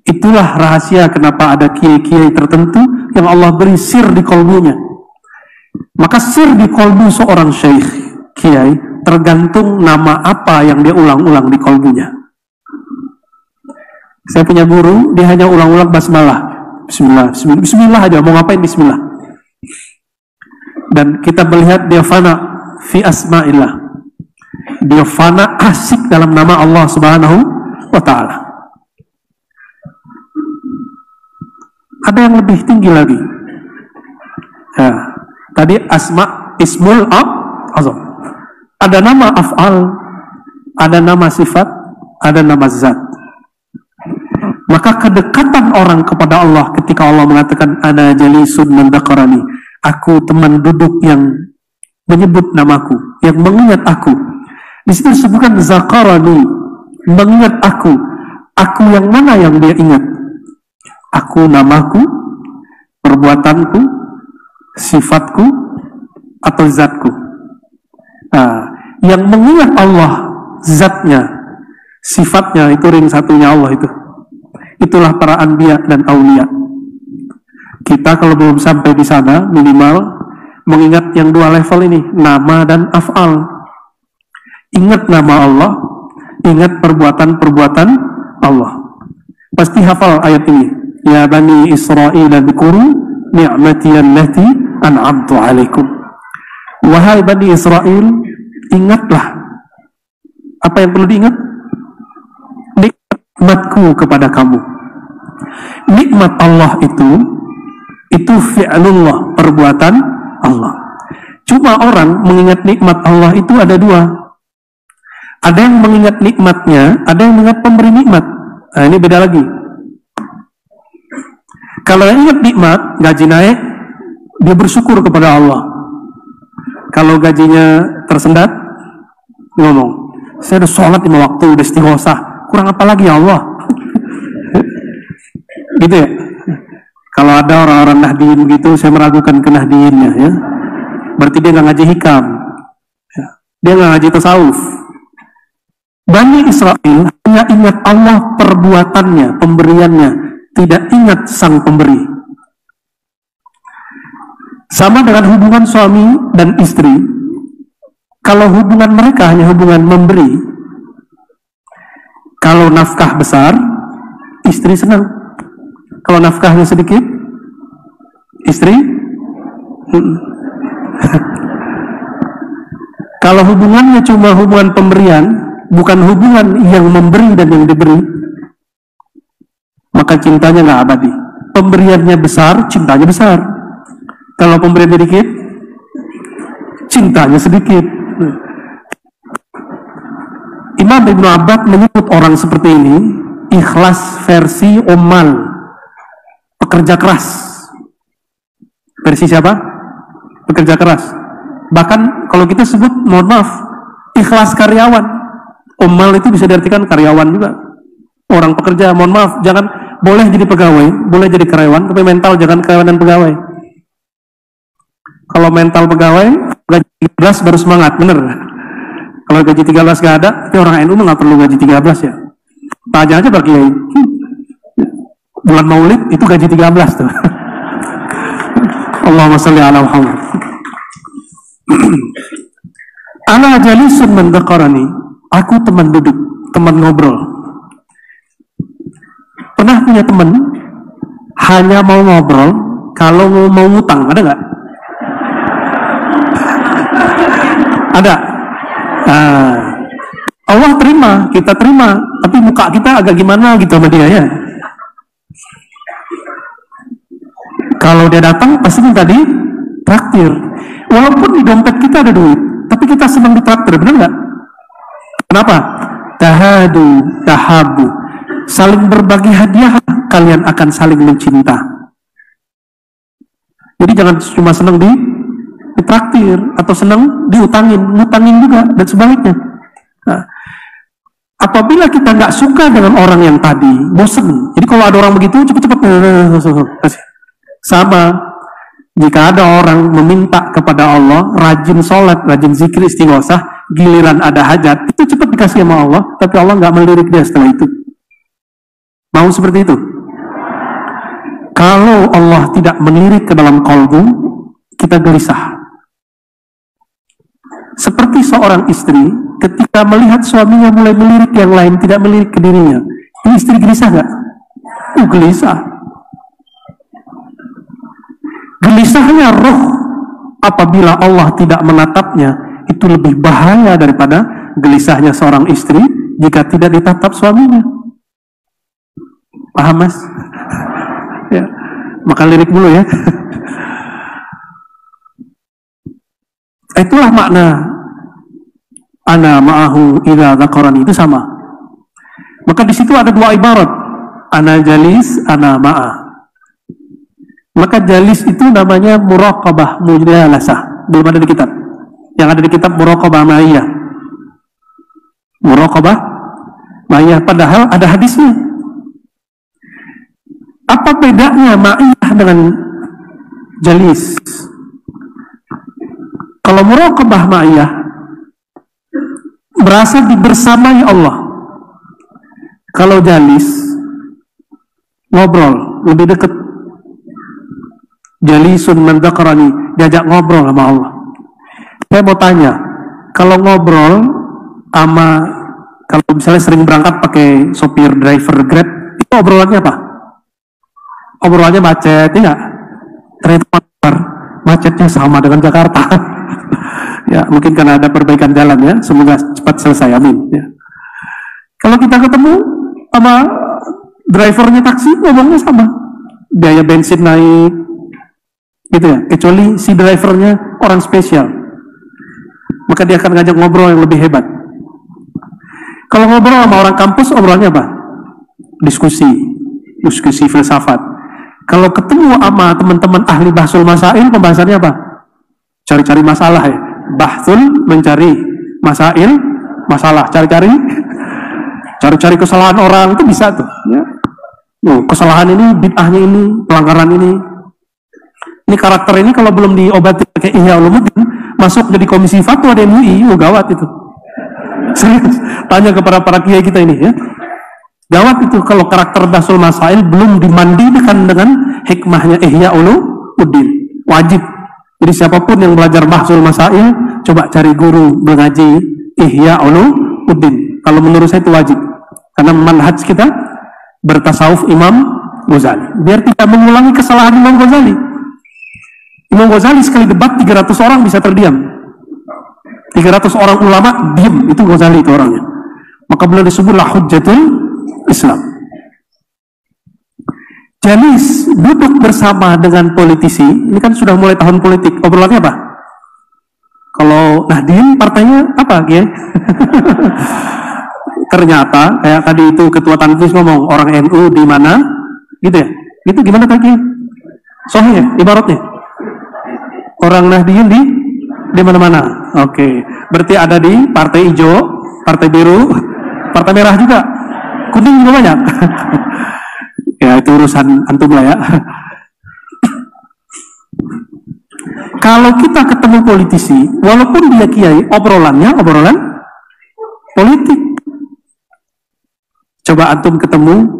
Itulah rahasia kenapa ada kiai-kiai tertentu yang Allah beri sir di kolbunya. Maka sir di kolbu seorang syekh kiai tergantung nama apa yang dia ulang-ulang di kolbunya. Saya punya guru, dia hanya ulang-ulang basmalah. Bismillah, bismillah, bismillah aja, mau ngapain bismillah. Dan kita melihat dia fana fi asma'illah. Dia fana asik dalam nama Allah Subhanahu wa ta'ala. Ada yang lebih tinggi lagi. Ya, tadi asma ismul azam. Ada nama af'al, ada nama sifat, ada nama zat. Maka kedekatan orang kepada Allah ketika Allah mengatakan ana jalisun man dzakarani, aku teman duduk yang menyebut namaku, yang mengingat aku. Di situ disebutkan zakarani, mengingat aku. Aku yang mana yang dia ingat? Aku namaku, perbuatanku, sifatku, atau zatku. Nah, yang mengingat Allah, zatnya, sifatnya, itu ring satunya Allah itu. Itulah para anbiya dan aulia. Kita kalau belum sampai di sana, minimal mengingat yang dua level ini, nama dan af'al. Ingat nama Allah, ingat perbuatan-perbuatan Allah. Pasti hafal ayat ini. Ya Bani Israel dzkuru ni'mati allati an'amtu 'alaikum. Wahai Bani Israel, ingatlah. Apa yang perlu diingat? Nikmatku kepada kamu. Nikmat Allah itu fi'lullah, perbuatan Allah. Cuma orang mengingat nikmat Allah itu ada dua. Ada yang mengingat nikmatnya, ada yang mengingat pemberi nikmat. Nah, ini beda lagi. Kalau yang ingat nikmat, gaji naik, dia bersyukur kepada Allah. Kalau gajinya tersendat, ngomong, saya udah sholat 5 waktu, udah istighosah, kurang apa lagi ya Allah? Gitu ya. Kalau ada orang-orang nahdiyin begitu, saya meragukan kenahdiyinnya, ya. Berarti dia nggak ngaji hikam, ya. Dia nggak ngaji tasawuf. Bani Israel hanya ingat Allah perbuatannya, pemberiannya, tidak ingat sang pemberi. Sama dengan hubungan suami dan istri. Kalau hubungan mereka hanya hubungan memberi, kalau nafkah besar, istri senang. Kalau nafkahnya sedikit, istri kalau hubungannya cuma hubungan pemberian, bukan hubungan yang memberi dan yang diberi, maka cintanya nggak abadi. Pemberiannya besar, cintanya besar. Kalau pemberiannya sedikit, cintanya sedikit. Imam Ibnu Abbad menyebut orang seperti ini ikhlas versi Ummal, pekerja keras. Versi siapa? Pekerja keras. Bahkan kalau kita sebut, mohon maaf, ikhlas karyawan. Ummal itu bisa diartikan karyawan juga. Orang pekerja, mohon maaf, jangan, boleh jadi pegawai, boleh jadi karyawan, tapi mental jangan karyawan dan pegawai. Kalau mental pegawai, gaji 13 baru semangat, bener. Kalau gaji 13 gak ada, tapi orang NU nggak perlu gaji 13 ya. Tanya aja bagi bulan Maulid itu gaji 13 tuh. Allahumma sholli ala Muhammad. Ana jalisun man dzakarani. Aku teman duduk, teman ngobrol. Pernah punya teman hanya mau ngobrol kalau mau ngutang, ada nggak? Ada. Allah terima, kita terima, tapi muka kita agak gimana gitu sama dia, ya. Kalau dia datang pasti minta di traktir. Walaupun di dompet kita ada duit, tapi kita senang ditraktir, benar nggak? Kenapa? Tahadu, tahabu. Saling berbagi hadiah, kalian akan saling mencinta. Jadi jangan cuma senang ditraktir atau senang diutangin, ngutangin juga dan sebaliknya. Nah, apabila kita nggak suka dengan orang yang tadi, bosen. Jadi kalau ada orang begitu, cepet-cepet kasih. Sama, jika ada orang meminta kepada Allah, rajin sholat, rajin zikir, istighosah, giliran ada hajat, itu cepat dikasih sama Allah, tapi Allah nggak melirik dia setelah itu. Mau seperti itu? Kalau Allah tidak melirik ke dalam kolbu, kita gelisah. Seperti seorang istri ketika melihat suaminya mulai melirik yang lain, tidak melirik ke dirinya, ini istri gelisah nggak? Gelisah. Gelisahnya roh apabila Allah tidak menatapnya itu lebih bahaya daripada gelisahnya seorang istri jika tidak ditatap suaminya. Paham, Mas? Ya, maka lirik dulu ya. Itulah makna ana ma'ahu idza dzakarani, itu sama. Maka di situ ada dua ibarat, ana jalis, ana ma'ah. Maka jalis itu namanya muraqabah mujalasah, belum ada di kitab. Yang ada di kitab muraqabah ma'iyah. Muraqabah ma'iyah, padahal ada hadisnya. Apa bedanya ma'iyah dengan jalis? Kalau muraqabah ma'iyah berasa dibersamai Allah. Kalau jalis ngobrol, lebih dekat. Jalisun man dzakarani, diajak ngobrol sama Allah. Saya mau tanya, kalau ngobrol sama, kalau misalnya sering berangkat pakai sopir driver Grab, itu obrolannya apa? Obrolannya macet, ya? Ternyata macetnya sama dengan Jakarta. Ya, mungkin karena ada perbaikan jalan ya, semoga cepat selesai, amin. Ya. Kalau kita ketemu sama drivernya taksi, ngomongnya sama, biaya bensin naik, gitu ya. Kecuali si drivernya orang spesial, maka dia akan ngajak ngobrol yang lebih hebat. Kalau ngobrol sama orang kampus, obrolannya apa? Diskusi filsafat. Kalau ketemu sama teman-teman ahli bahsul masail, pembahasannya apa? Cari-cari masalah ya. Bahsul, mencari masail, masalah, cari-cari kesalahan orang, itu bisa tuh ya. Kesalahan ini, bid'ahnya ini, pelanggaran ini karakter ini kalau belum diobati pakai Ihya Ulumuddin, masuk jadi komisi fatwa di MUI, gawat itu. Serius, tanya kepada para kiai kita ini ya. Gawat itu kalau karakter bahsul masail belum dimandikan dengan hikmahnya Ihya Ulumuddin. Wajib. Jadi siapapun yang belajar bahsul masail, coba cari guru mengaji Ihya Ulumuddin. Kalau menurut saya itu wajib. Karena manhaj kita bertasawuf Imam Ghazali. Biar tidak mengulangi kesalahan Imam Ghazali. Imam Ghazali sekali debat 300 orang bisa terdiam. 300 orang ulama diam, itu Ghazali itu orangnya. Maka beliau disebutlah hujjatul Islam. Jalis, duduk bersama dengan politisi, ini kan sudah mulai tahun politik, obrolannya apa? Kalau Nahdien partainya apa ya? Ternyata kayak tadi itu ketua Tanfis ngomong orang NU di mana, gitu ya? Gitu gimana tadi? Soalnya ya, ibaratnya orang Nahdien di mana-mana. Oke, berarti ada di partai hijau, partai biru, partai merah juga, kuning juga banyak. Ya itu urusan antum lah ya. Kalau kita ketemu politisi, walaupun dia kiai, obrolan politik. Coba antum ketemu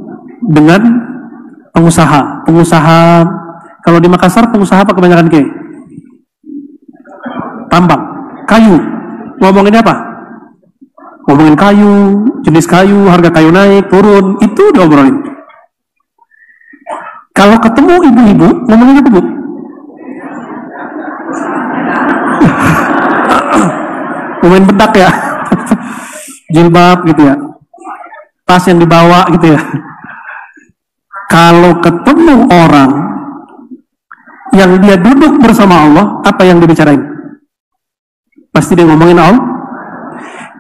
dengan pengusaha. Kalau di Makassar pengusaha apa kebanyakan kiai? Tambang, kayu. Ngomongin apa? Ngomongin kayu, jenis kayu, harga kayu naik, turun, itu diobrolin. Kalau ketemu ibu-ibu, ngomongin apa, Bu? Ngomongin bedak ya. Jilbab gitu ya. Tas yang dibawa gitu ya. Kalau ketemu orang yang dia duduk bersama Allah, apa yang dibicarain? Pasti dia ngomongin Allah.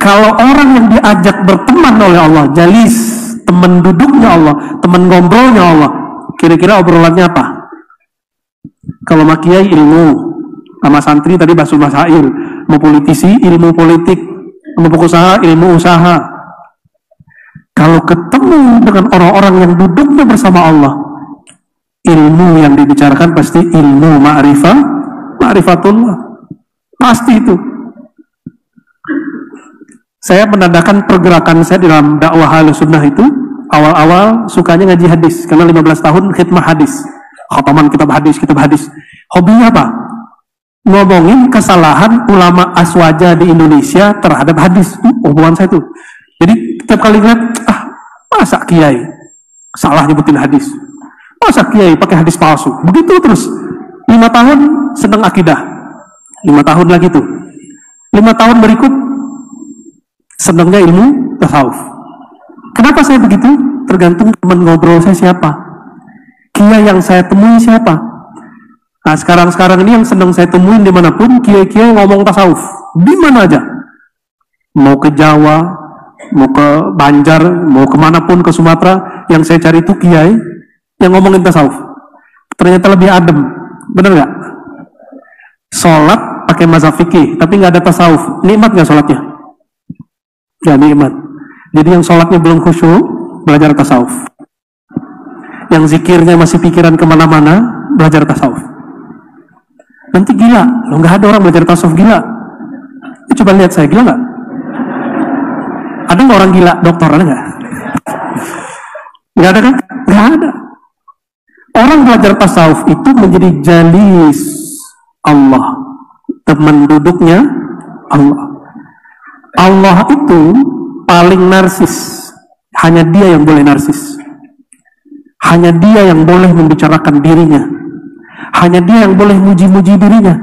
Kalau orang yang diajak berteman oleh Allah, jalis, teman duduknya Allah, teman ngobrolnya Allah, kira-kira obrolannya apa? Kalau makiai ilmu, sama santri tadi bahsul masail, mau politisi ilmu politik, sama pengusaha ilmu usaha. Kalau ketemu dengan orang-orang yang duduknya bersama Allah, ilmu yang dibicarakan pasti ilmu ma'rifatullah. Pasti itu. Saya menandakan pergerakan saya dalam dakwah Ahlussunnah itu, awal-awal sukanya ngaji hadis, karena 15 tahun khidmah hadis, khataman kitab hadis. Hobinya apa? ngomongin kesalahan ulama aswaja di Indonesia terhadap hadis. Hubungan saya tuh. Jadi tiap kali lihat, masa kiai salah nyebutin hadis, masa kiai pakai hadis palsu, begitu terus. 5 tahun sedang akidah, 5 tahun lagi tuh, 5 tahun berikut sedangnya ilmu tasawuf. Kenapa saya begitu? Tergantung teman ngobrol saya siapa, kiai yang saya temui siapa. Nah sekarang ini yang sedang saya temuin dimanapun, kiai-kiai ngomong tasawuf, di mana aja, mau ke Jawa, mau ke Banjar, mau kemanapun, ke Sumatera, yang saya cari itu kiai yang ngomongin tasawuf. Ternyata lebih adem, bener nggak? Sholat pakai mazhab fikih, tapi nggak ada tasawuf. Nikmat nggak sholatnya? Nggak nikmat. Jadi yang sholatnya belum khusyuk, belajar tasawuf. Yang zikirnya masih pikiran kemana-mana, belajar tasawuf. Nanti gila, lo nggak ada orang belajar tasawuf gila. Coba lihat saya, gila nggak? Ada nggak orang gila? Dokter ada nggak? Nggak ada kan? Nggak ada. Orang belajar tasawuf itu menjadi jalis Allah, teman duduknya Allah. Allah itu paling narsis. Hanya dia yang boleh narsis. Hanya dia yang boleh membicarakan dirinya. Hanya dia yang boleh muji-muji dirinya.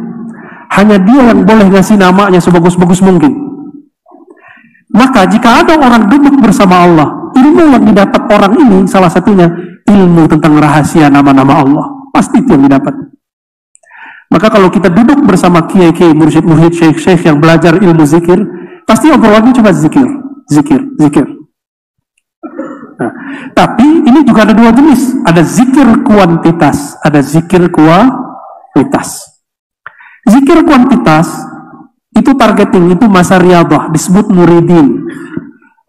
Hanya dia yang boleh ngasih namanya sebagus-bagus mungkin. Maka jika ada orang duduk bersama Allah, ilmu yang didapat orang ini salah satunya ilmu tentang rahasia nama-nama Allah. Pasti itu yang didapat. Maka kalau kita duduk bersama kiai-kiai, mursyid-mursyid, syekh-syekh yang belajar ilmu zikir, pasti obrolannya cuma zikir. Nah, tapi ini juga ada dua jenis. Ada zikir kuantitas, ada zikir kualitas. Zikir kuantitas itu targeting, itu masa riyadhah, disebut muridin.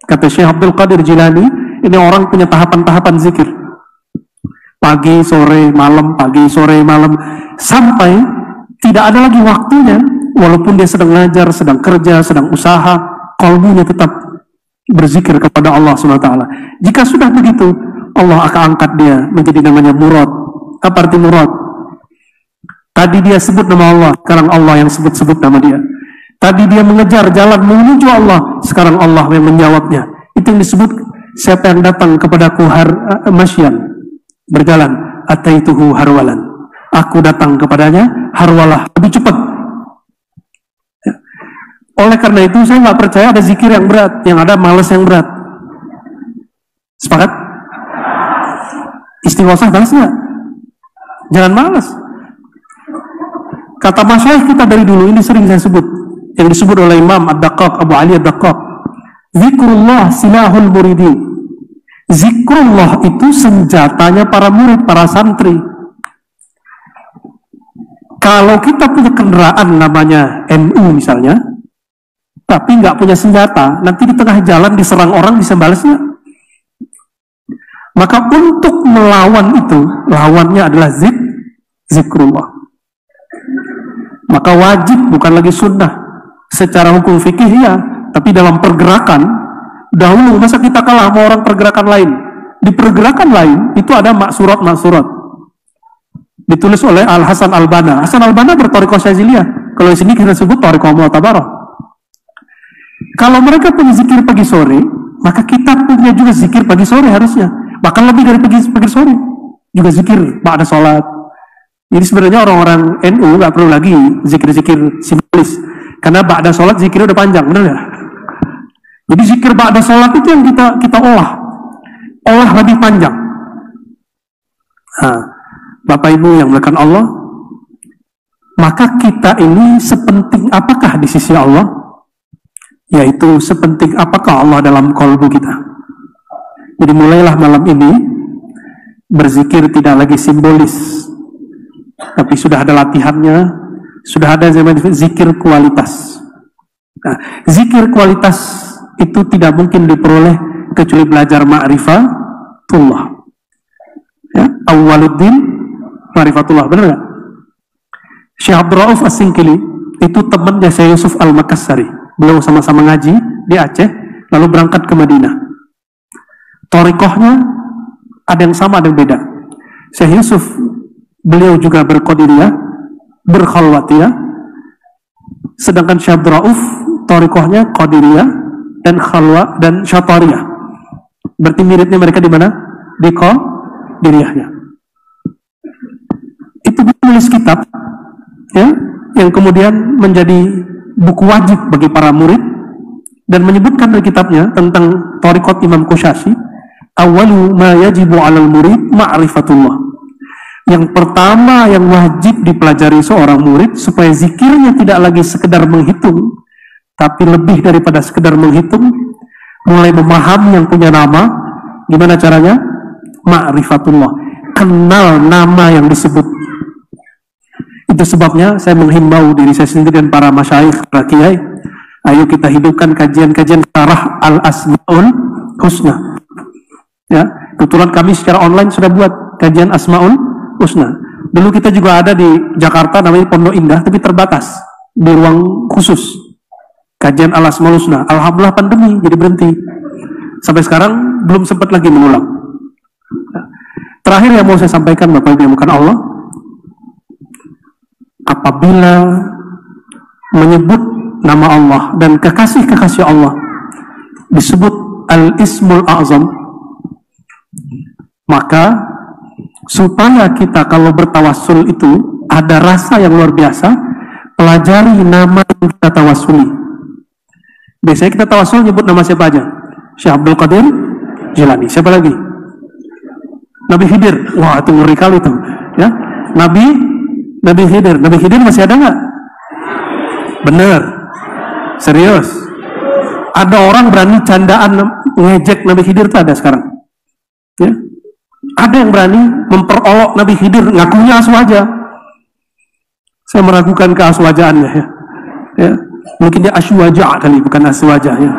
Kata Syekh Abdul Qadir Jilani, ini orang punya tahapan-tahapan zikir. Pagi, sore, malam, pagi, sore, malam, sampai tidak ada lagi waktunya, walaupun dia sedang ngajar, sedang kerja, sedang usaha, qalbunya tetap berzikir kepada Allah SWT. Jika sudah begitu, Allah akan angkat dia menjadi namanya murad. Apa arti murad? Tadi dia sebut nama Allah, sekarang Allah yang sebut-sebut nama dia. Tadi dia mengejar jalan menuju Allah, sekarang Allah yang menjawabnya. Itu yang disebut, siapa yang datang kepadaku masyan, berjalan, ataituhu harwalan. Aku datang kepadanya harwalah, lebih cepat. Ya. Oleh karena itu saya nggak percaya ada zikir yang berat, yang ada malas yang berat. Sepakat? Istighosah malas nggak? Jangan malas. Kata masyayikh kita dari dulu, ini sering saya sebut, yang disebut oleh Imam Ad-Daqqaq, Abu Ali Ad-Daqqaq, zikrullah silahul muridin. Zikrullah itu senjatanya para murid, para santri. Kalau kita punya kendaraan namanya NU misalnya, tapi nggak punya senjata, nanti di tengah jalan diserang orang, bisa balas nggak? Maka untuk melawan itu, lawannya adalah zikrullah. Maka wajib, bukan lagi sunnah. Secara hukum fikih ya, tapi dalam pergerakan, dahulu masa kita kalah sama orang pergerakan lain? Di pergerakan lain itu ada maksurat. Ditulis oleh Al-Hasan Al-Banna. Hasan Al-Banna bertorikoh Syaziliyah. Kalau di sini kita sebut torikoh Mu'tabarah. Kalau mereka punya zikir pagi sore, maka kita punya juga zikir pagi sore harusnya. Bahkan lebih dari pagi sore. Juga zikir ba'da sholat. Jadi sebenarnya orang-orang NU nggak perlu lagi zikir-zikir simbolis. Karena ba'da sholat zikirnya udah panjang, benar nggak? Jadi zikir ba'da sholat itu yang kita olah lebih panjang. Nah, Bapak Ibu yang melakukan Allah, maka kita ini sepenting apakah di sisi Allah? Yaitu sepenting apakah Allah dalam qalbu kita. Jadi mulailah malam ini berzikir tidak lagi simbolis, tapi sudah ada latihannya, sudah ada zaman zikir kualitas. Nah, zikir kualitas itu tidak mungkin diperoleh kecuali belajar ma'rifatullah. Ya, awaluddin ma'rifatullah, benar nggak? Syekh Abdul Rauf As-Singkili itu temannya Syekh Yusuf Al-Makassari. Beliau sama-sama ngaji di Aceh, lalu berangkat ke Madinah. Torikohnya ada yang sama, ada yang beda. Syekh Yusuf, beliau juga berqadiriyah, berkhalwatiyah, Sedangkan Syekh Abdul Rauf thariqahnya Qadiriyah dan Khalwa dan Syatariyah. Berarti miripnya mereka di mana? Di Qadiriyahnya. Itu menulis kitab ya, yang kemudian menjadi buku wajib bagi para murid dan menyebutkan dari kitabnya tentang thariqat Imam Qushashi, awwalu ma yajibu 'alal murid ma'rifatullah. Yang pertama yang wajib dipelajari seorang murid supaya zikirnya tidak lagi sekedar menghitung, tapi lebih daripada sekedar menghitung, mulai memahami yang punya nama. Gimana caranya? Ma'rifatullah, kenal nama yang disebut. Itu sebabnya saya menghimbau diri saya sendiri dan para masyayikh, para kiai, ayo kita hidupkan kajian-kajian syarah Al-Asmaul Husna. Ya, kebetulan kami secara online sudah buat kajian Asmaul Husna. Dulu kita juga ada di Jakarta namanya Pondok Indah, tapi terbatas di ruang khusus kajian Al-Asmaul Husna. Alhamdulillah pandemi jadi berhenti. Sampai sekarang belum sempat lagi mengulang. Terakhir yang mau saya sampaikan Bapak Ibu yang bukan Allah, apabila menyebut nama Allah dan kekasih-kekasih Allah disebut Al-Ismul A'zam, maka supaya kita kalau bertawassul itu ada rasa yang luar biasa, pelajari nama yang kita tawasuli. Biasanya kita tawassul nyebut nama siapa aja? Syekh Abdul Qadir Jilani. Siapa lagi? Nabi Khidir. Wah, itu ngeri kali tuh ya. Nabi Khidir. Nabi Khidir masih ada nggak? Bener. Serius. Ada orang berani candaan ngejek Nabi Khidir tuh ada sekarang. Ya. Ada yang berani memperolok Nabi Khidir, ngakunya aswaja. Saya meragukan keaswajaannya ya. Ya. Mungkin dia aswaja kali, bukan aswaja ya.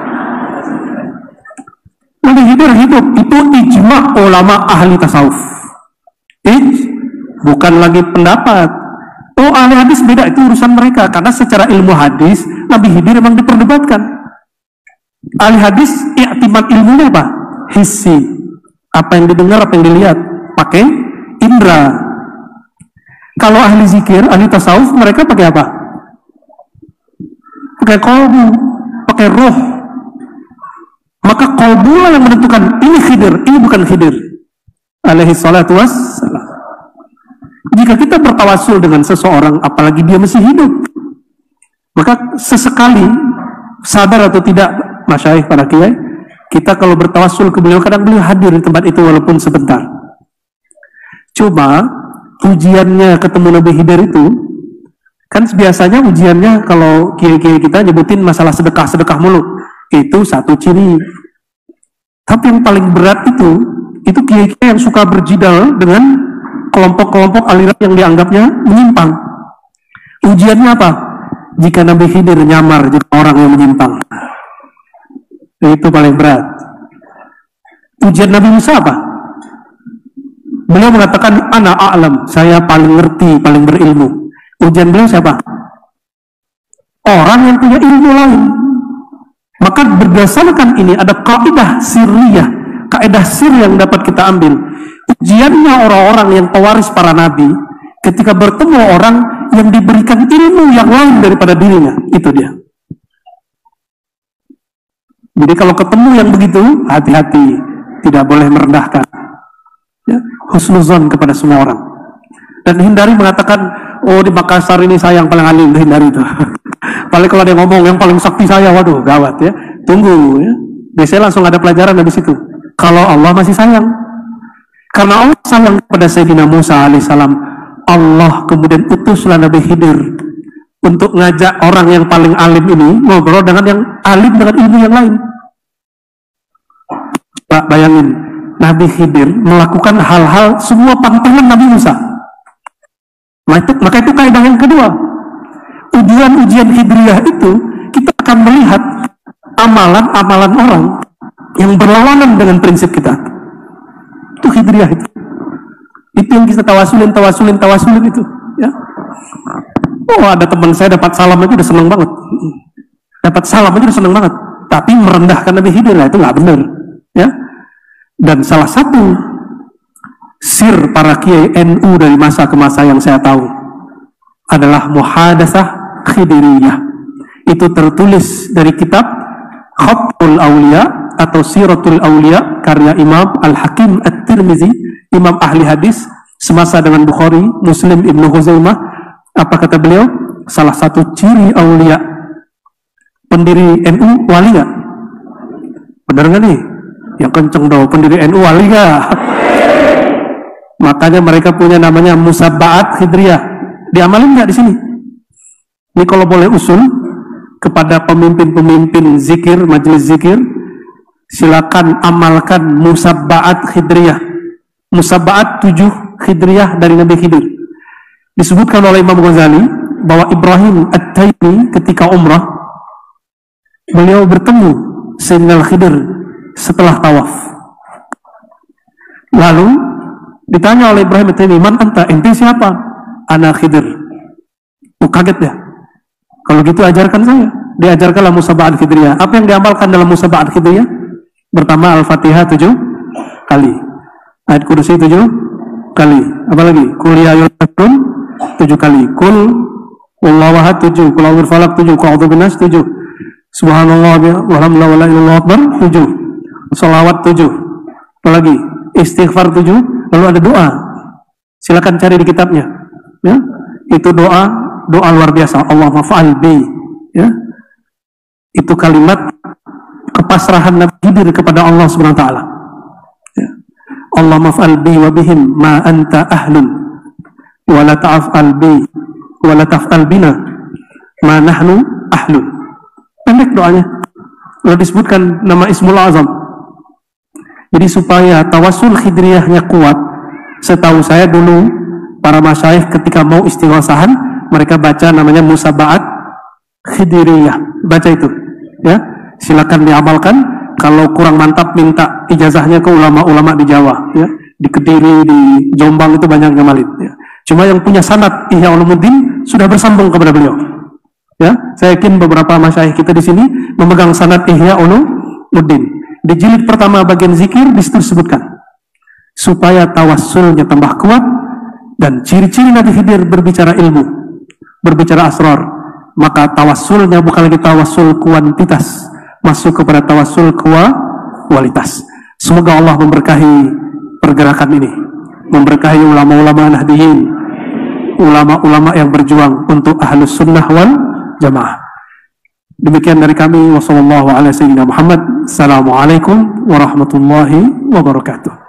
Nabi Khidir hidup, itu ijma ulama ahli tasawuf. Bukan lagi pendapat. Oh, ahli hadis beda, itu urusan mereka. Karena secara ilmu hadis, Nabi Khidir memang diperdebatkan. Ahli hadis, i'timad ilmunya apa? Hissi. Apa yang didengar, apa yang dilihat. Pakai indra. Kalau ahli zikir, ahli tasawuf, mereka pakai apa? Pakai qalbu, pakai ruh. Maka qalbu yang menentukan ini Khidir, ini bukan Khidir. Alaihi salatu wassalam. Jika kita bertawassul dengan seseorang, apalagi dia masih hidup, maka sesekali, sadar atau tidak, masyayikh para kiai, kita kalau bertawassul ke beliau, kadang beliau hadir di tempat itu walaupun sebentar. Cuma ujiannya ketemu Nabi Khidir itu, kan biasanya ujiannya kalau kiai-kiai kita nyebutin masalah sedekah mulu, itu satu ciri. Tapi yang paling berat itu kiai-kiai yang suka berjidal dengan kelompok-kelompok aliran yang dianggapnya menyimpang. Ujiannya apa? Jika Nabi Khidir nyamar jadi orang yang menyimpang, itu paling berat. Ujian Nabi Musa apa? Beliau mengatakan ana a'lam, saya paling ngerti, paling berilmu. Ujian beliau siapa? Orang yang punya ilmu lain. Maka berdasarkan ini ada kaidah sirriyah, kaidah sir yang dapat kita ambil. Ujiannya orang-orang yang pewaris para nabi ketika bertemu orang yang diberikan ilmu yang lain daripada dirinya, itu dia. Jadi kalau ketemu yang begitu, hati-hati, tidak boleh merendahkan. Ya, husnuzon kepada semua orang. Dan hindari mengatakan, oh di Makassar ini saya yang paling alim, hindari itu. Paling kalau dia ngomong yang paling sakti saya, waduh gawat ya. Tunggu ya. Biasanya langsung ada pelajaran dari situ. Kalau Allah masih sayang. Karena Allah sayang kepada Sayyidina Musa alaihissalam, Allah kemudian utuslah Nabi Khidir untuk ngajak orang yang paling alim ini ngobrol dengan yang alim dengan ilmu yang lain. Pak, bayangin, Nabi Khidir melakukan hal-hal semua pantangan Nabi Musa. Maka itu kaidah yang kedua. Ujian-ujian Khidriyah itu kita akan melihat amalan-amalan orang yang berlawanan dengan prinsip kita. Itu Khidriyah itu. Itu yang kita tawasulin itu. Ya. Oh, ada teman saya dapat salam aja udah seneng banget. Dapat salam aja udah seneng banget. Tapi merendahkan Nabi Khidir, itu nggak benar. Ya. Dan salah satu sir para kiai NU dari masa ke masa yang saya tahu adalah muhadatsah Khidiriyah, itu tertulis dari kitab Khatul Aulia atau Siratul Aulia karya Imam Al-Hakim At-Tirmizi, imam ahli hadis semasa dengan Bukhari, Muslim, Ibnu Khuzaimah. Apa kata beliau? Salah satu ciri aulia pendiri NU wali gak? Bener gak nih? Yang kenceng dong, pendiri NU wali gak? Makanya mereka punya namanya Musabbaat Khidriyah. Diamalin gak di sini? Ini kalau boleh usul kepada pemimpin-pemimpin zikir, majelis zikir, silakan amalkan Musabbaat Khidriyah. Musabbaat 7 Khidriyah dari Nabi Khidir. Disebutkan oleh Imam Ghazali bahwa Ibrahim At-Taimi ketika umrah, beliau bertemu Sayyidina Khidir setelah tawaf. Lalu ditanya oleh Ibrahim At-Taimi, "Man anta?" Ente siapa? "Ana Khidir." Kaget ya. Kalau gitu ajarkan saya. Diajarkanlah Musabbaat Khidriyah. Apa yang diamalkan dalam Musabbaat Khidriyah? Pertama, Al-Fatihah 7 kali. Ayat Kursi 7 kali. Apa lagi? Qul ya ayyuhal kafirun 7 kali. Qul wallahu ahad 7. Qul a'udzu birabbil falaq 7. Qul a'udzu binnas 7. Subhanallah walhamdulillah wala ilaha illallah akbar 7. Shalawat 7. Apa lagi? Istighfar 7. Lalu ada doa. Silakan cari di kitabnya. Ya. Itu doa luar biasa. Allahumma fa'al bi. Ya. Itu kalimat kepasrahan Nabi Khidir kepada Allah Subhanahu wa taala. Ya. Allahumma fa'al bi wa bihim ma anta ahlun wa la ta'fal bi wa la taf'al bina ma nahnu ahlun. Pendek doanya. Lalu disebutkan nama Ismul Azam. Jadi supaya tawassul khidriyahnya kuat, setahu saya dulu para masyayikh ketika mau istighosahan, mereka baca namanya Musabbaat Khidriyah. Baca itu, ya. Silakan diamalkan. Kalau kurang mantap, minta ijazahnya ke ulama-ulama di Jawa, ya. Di Kediri, di Jombang itu banyak ngamalin. Ya. Cuma yang punya sanad Ihya Ulumuddin sudah bersambung kepada beliau. Ya, saya yakin beberapa masyayikh kita di sini memegang sanad Ihya Ulumuddin. Di jilid pertama bagian zikir disebutkan supaya tawassulnya tambah kuat dan ciri-ciri Nabi Khidir berbicara ilmu, berbicara asrar, maka tawassulnya bukan lagi tawassul kuantitas, masuk kepada tawassul kualitas. Semoga Allah memberkahi pergerakan ini, memberkahi ulama-ulama nahdiyin, ulama-ulama yang berjuang untuk ahlus sunnah wal jamaah. Demikian dari kami. Wassalamualaikum warahmatullahi wabarakatuh.